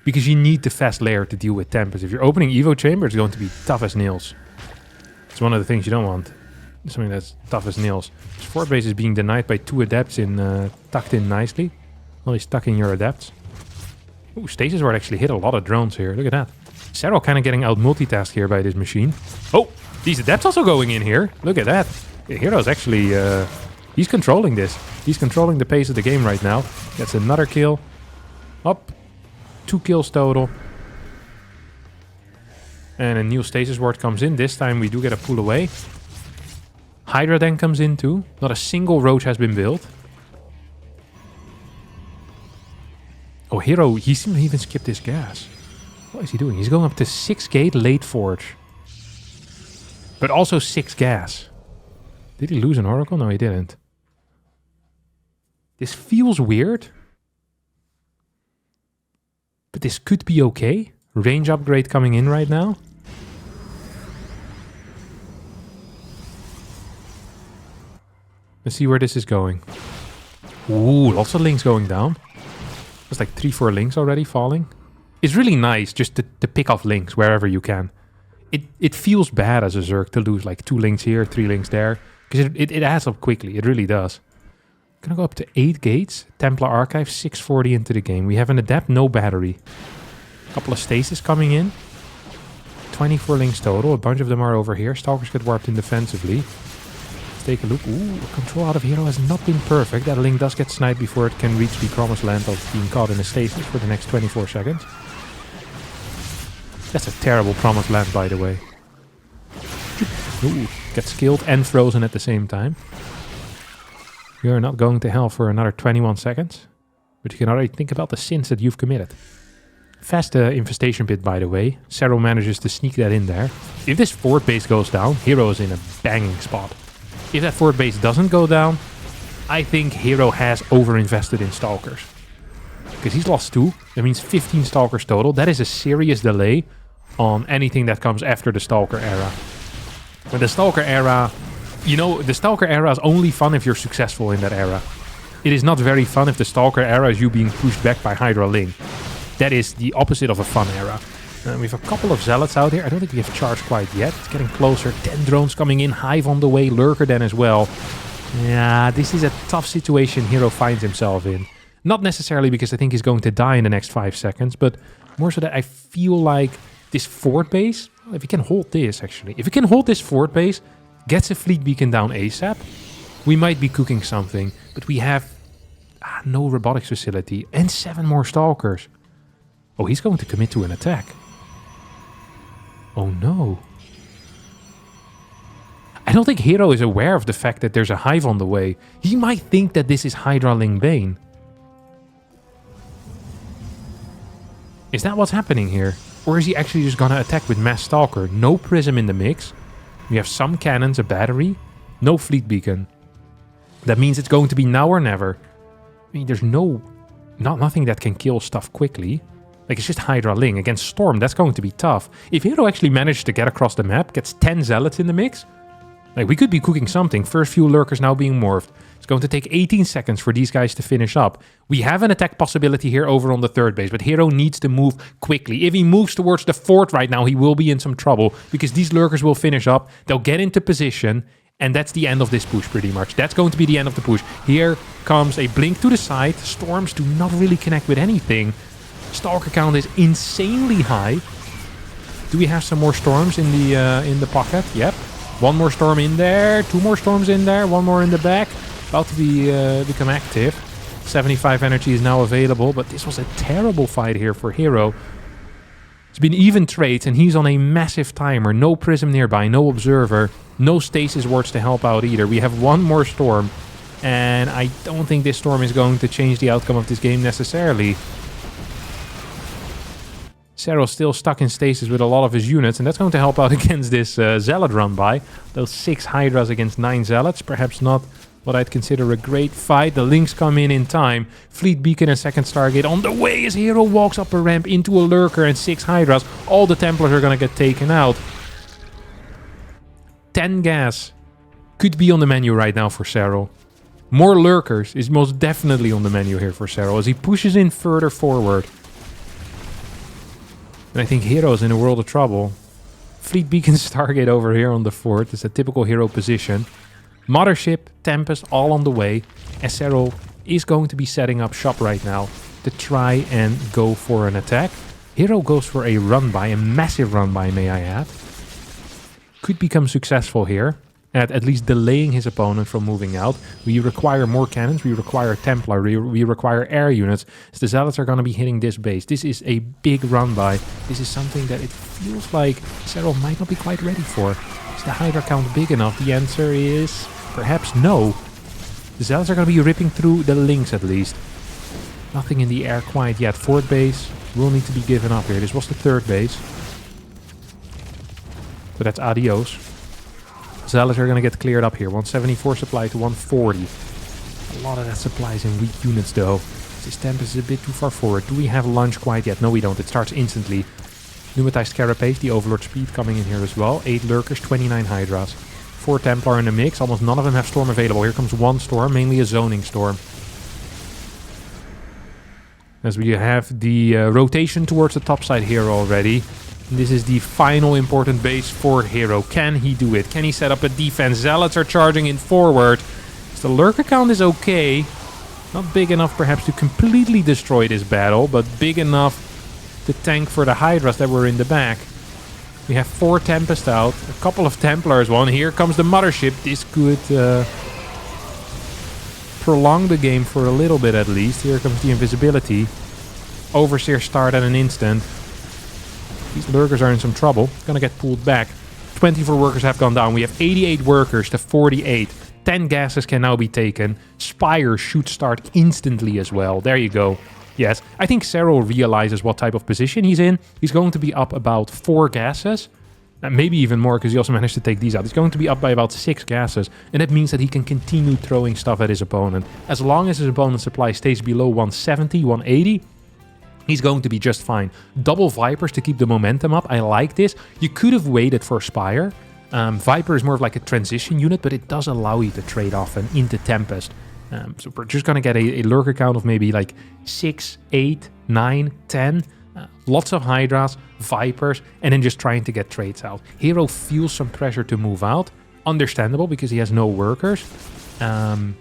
Because you need the fast layer to deal with Tempest. If you're opening Evo Chamber, it's going to be tough as nails. It's one of the things you don't want. Something that's tough as nails. This fort base is being denied by 2 Adepts in tucked in nicely. Well, he's tucking your Adepts. Ooh, Stasis Ward actually hit a lot of drones here. Look at that. Serral kind of getting out multitasked here by this machine. Oh, these Adepts also going in here. Look at that. Hero's actually, he's controlling this. He's controlling the pace of the game right now. Gets another kill. Up. 2 kills total. And a new Stasis Ward comes in. This time we do get a pull away. Hydra then comes in too. Not a single Roach has been built. Oh, Hero, he seems to even skip this gas. What is he doing? He's going up to 6 gate, late forge. But also 6 gas. Did he lose an oracle? No, he didn't. This feels weird. But this could be okay. Range upgrade coming in right now. Let's see where this is going. Ooh, lots of links going down. There's like 3-4 links already falling. It's really nice just to pick off links wherever you can. It feels bad as a Zerg to lose like 2 links here, 3 links there. Because it adds up quickly. It really does. Gonna go up to 8 gates. Templar Archive, 640 into the game. We have an Adept, no battery. A couple of stasis coming in. 24 links total. A bunch of them are over here. Stalkers get warped in defensively. Let's take a look. Ooh, control out of hero has not been perfect. That link does get sniped before it can reach the promised land of being caught in a stasis for the next 24 seconds. That's a terrible promised land, by the way. Ooh, gets killed and frozen at the same time. You're not going to hell for another 21 seconds. But you can already think about the sins that you've committed. Fast infestation pit, by the way. Serral manages to sneak that in there. If this fort base goes down, Hero is in a banging spot. If that fort base doesn't go down, I think Hero has overinvested in Stalkers. Because he's lost 2. That means 15 Stalkers total. That is a serious delay on anything that comes after the Stalker era. But the Stalker era, you know, the Stalker era is only fun if you're successful in that era. It is not very fun if the Stalker era is you being pushed back by Hydra Ling. That is the opposite of a fun era. We have a couple of Zealots out here. I don't think we have charged quite yet. It's getting closer. 10 drones coming in. Hive on the way. Lurker then as well. Yeah, this is a tough situation Hero finds himself in. Not necessarily because I think he's going to die in the next 5 seconds, but more so that I feel like this fort base, if he can hold this actually, if he can hold this fort base, gets a fleet beacon down ASAP, we might be cooking something. But we have no robotics facility and 7 more Stalkers. Oh, he's going to commit to an attack. Oh no. I don't think Hero is aware of the fact that there's a hive on the way. He might think that this is Hydra Ling Bane. Is that what's happening here? Or is he actually just gonna attack with Mass Stalker? No Prism in the mix. We have some cannons, a battery. No fleet beacon. That means it's going to be now or never. I mean, there's nothing that can kill stuff quickly. Like, it's just Hydra Ling against Storm. That's going to be tough. If Hero actually managed to get across the map, gets 10 Zealots in the mix, like, we could be cooking something. First few Lurkers now being morphed. It's going to take 18 seconds for these guys to finish up. We have an attack possibility here over on the third base, but Hero needs to move quickly. If he moves towards the fort right now, he will be in some trouble because these Lurkers will finish up. They'll get into position, and that's the end of this push pretty much. That's going to be the end of the push. Here comes a blink to the side. Storms do not really connect with anything. Stalker count is insanely high. Do we have some more storms in the pocket? Yep. 1 more storm in there. 2 more storms in there. 1 more in the back. About to be become active. 75 energy is now available, but this was a terrible fight here for Hero. It's been even trades, and he's on a massive timer. No Prism nearby, no Observer, no Stasis wards to help out either. We have 1 more storm, and I don't think this storm is going to change the outcome of this game necessarily. Serral's still stuck in stasis with a lot of his units, and that's going to help out against this Zealot run by. Those 6 Hydras against 9 Zealots, perhaps not what I'd consider a great fight. The links come in time. Fleet Beacon and second Stargate on the way as Hero walks up a ramp into a Lurker and 6 Hydras. All the Templars are going to get taken out. 10 gas could be on the menu right now for Serral. More Lurkers is most definitely on the menu here for Serral as he pushes in further forward. And I think Hero is in a world of trouble. Fleet Beacon Stargate over here on the fort. It's a typical Hero position. Mothership, Tempest, all on the way. And Serral is going to be setting up shop right now to try and go for an attack. Hero goes for a run-by, a massive run-by, may I add. Could become successful here. At least delaying his opponent from moving out. We require more cannons, we require Templar, we require air units. So the Zealots are going to be hitting this base. This is a big run-by. This is something that it feels like Serral might not be quite ready for. Is the Hydra count big enough? The answer is perhaps no. The Zealots are going to be ripping through the links at least. Nothing in the air quite yet. Fort base, will need to be given up here. This was the third base. So that's adios. Zealots are going to get cleared up here. 174 supply to 140. A lot of that supply is in weak units though. This Tempest is a bit too far forward. Do we have lunge quite yet? No, we don't. It starts instantly. Pneumatized Carapace, the Overlord Speed coming in here as well. 8 Lurkers, 29 Hydras. 4 Templar in the mix. Almost none of them have Storm available. Here comes one Storm, mainly a Zoning Storm. As we have the rotation towards the top side here already. This is the final important base for Hero. Can he do it? Can he set up a defense? Zealots are charging in forward. The Lurker count is okay. Not big enough perhaps to completely destroy this battle, but big enough to tank for the Hydras that were in the back. We have 4 Tempest out, a couple of Templars. One, here comes the Mothership. This could prolong the game for a little bit at least. Here comes the Invisibility. Overseer start at an instant. These Lurkers are in some trouble. Gonna get pulled back. 24 workers have gone down. We have 88 workers to 48. 10 gases can now be taken. Spire should start instantly as well. There you go. Yes, I think Serral realizes what type of position he's in. He's going to be up about 4 gases. Maybe even more, because he also managed to take these out. He's going to be up by about 6 gases. And that means that he can continue throwing stuff at his opponent. As long as his opponent's supply stays below 170, 180... he's going to be just fine. Double Vipers to keep the momentum up. I like this. You could have waited for Spire. Viper is more of like a transition unit, but it does allow you to trade often into Tempest. So we're just going to get a Lurker count of maybe like 6, 8, 9, 10. Lots of Hydras, Vipers, and then just trying to get trades out. Hero feels some pressure to move out. Understandable, because he has no workers. Actually,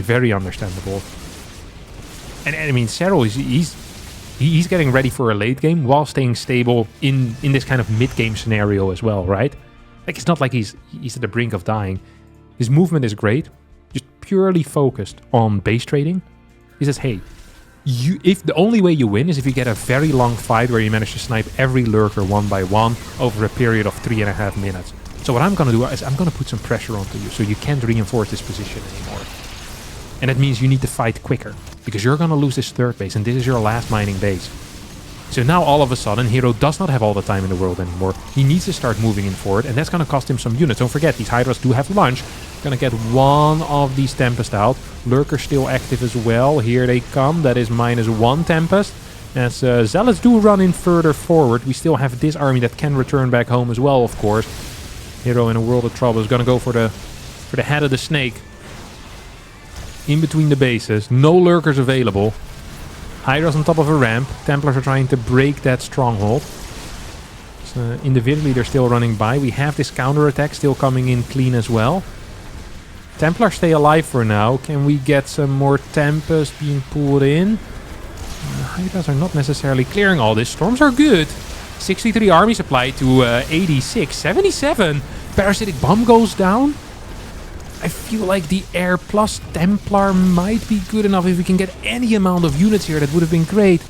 very understandable. And I mean, Serral, he's getting ready for a late game while staying stable in this kind of mid-game scenario as well, right? Like, it's not like he's at the brink of dying. His movement is great, just purely focused on base trading. He says, hey, if the only way you win is if you get a very long fight where you manage to snipe every Lurker one by one over a period of 3.5 minutes. So what I'm going to do is I'm going to put some pressure onto you so you can't reinforce this position anymore. And that means you need to fight quicker, because you're going to lose this third base, and this is your last mining base. So now all of a sudden, Hero does not have all the time in the world anymore. He needs to start moving in forward, and that's going to cost him some units. Don't forget, these Hydras do have lunge. Going to get one of these Tempest out. Lurker still active as well. Here they come. That is -1 Tempest. As Zealots do run in further forward, we still have this army that can return back home as well, of course. Hero in a world of trouble is going to go for the head of the snake. In between the bases, no Lurkers available. Hydras on top of a ramp. Templars are trying to break that stronghold. So individually they're still running by. We have this counter-attack still coming in clean as well. Templars stay alive for now. Can we get some more Tempest being pulled in? Hydras are not necessarily clearing all this. Storms are good. 63 army supply to 86. 77. Parasitic Bomb goes down. I feel like the Air plus Templar might be good enough. If we can get any amount of units here, that would have been great.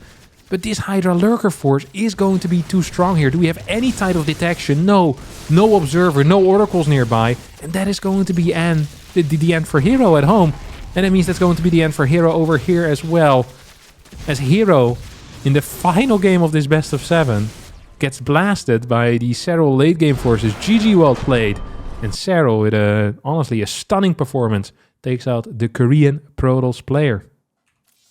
But this Hydra Lurker force is going to be too strong here. Do we have any type of detection? No. No Observer, no Oracles nearby. And that is going to be the end for Hero at home. And that means that's going to be the end for Hero over here as well. As Hero, in the final game of this best of 7, gets blasted by the Serral late game forces. GG, well played. And Serral, with honestly a stunning performance, takes out the Korean Protoss player.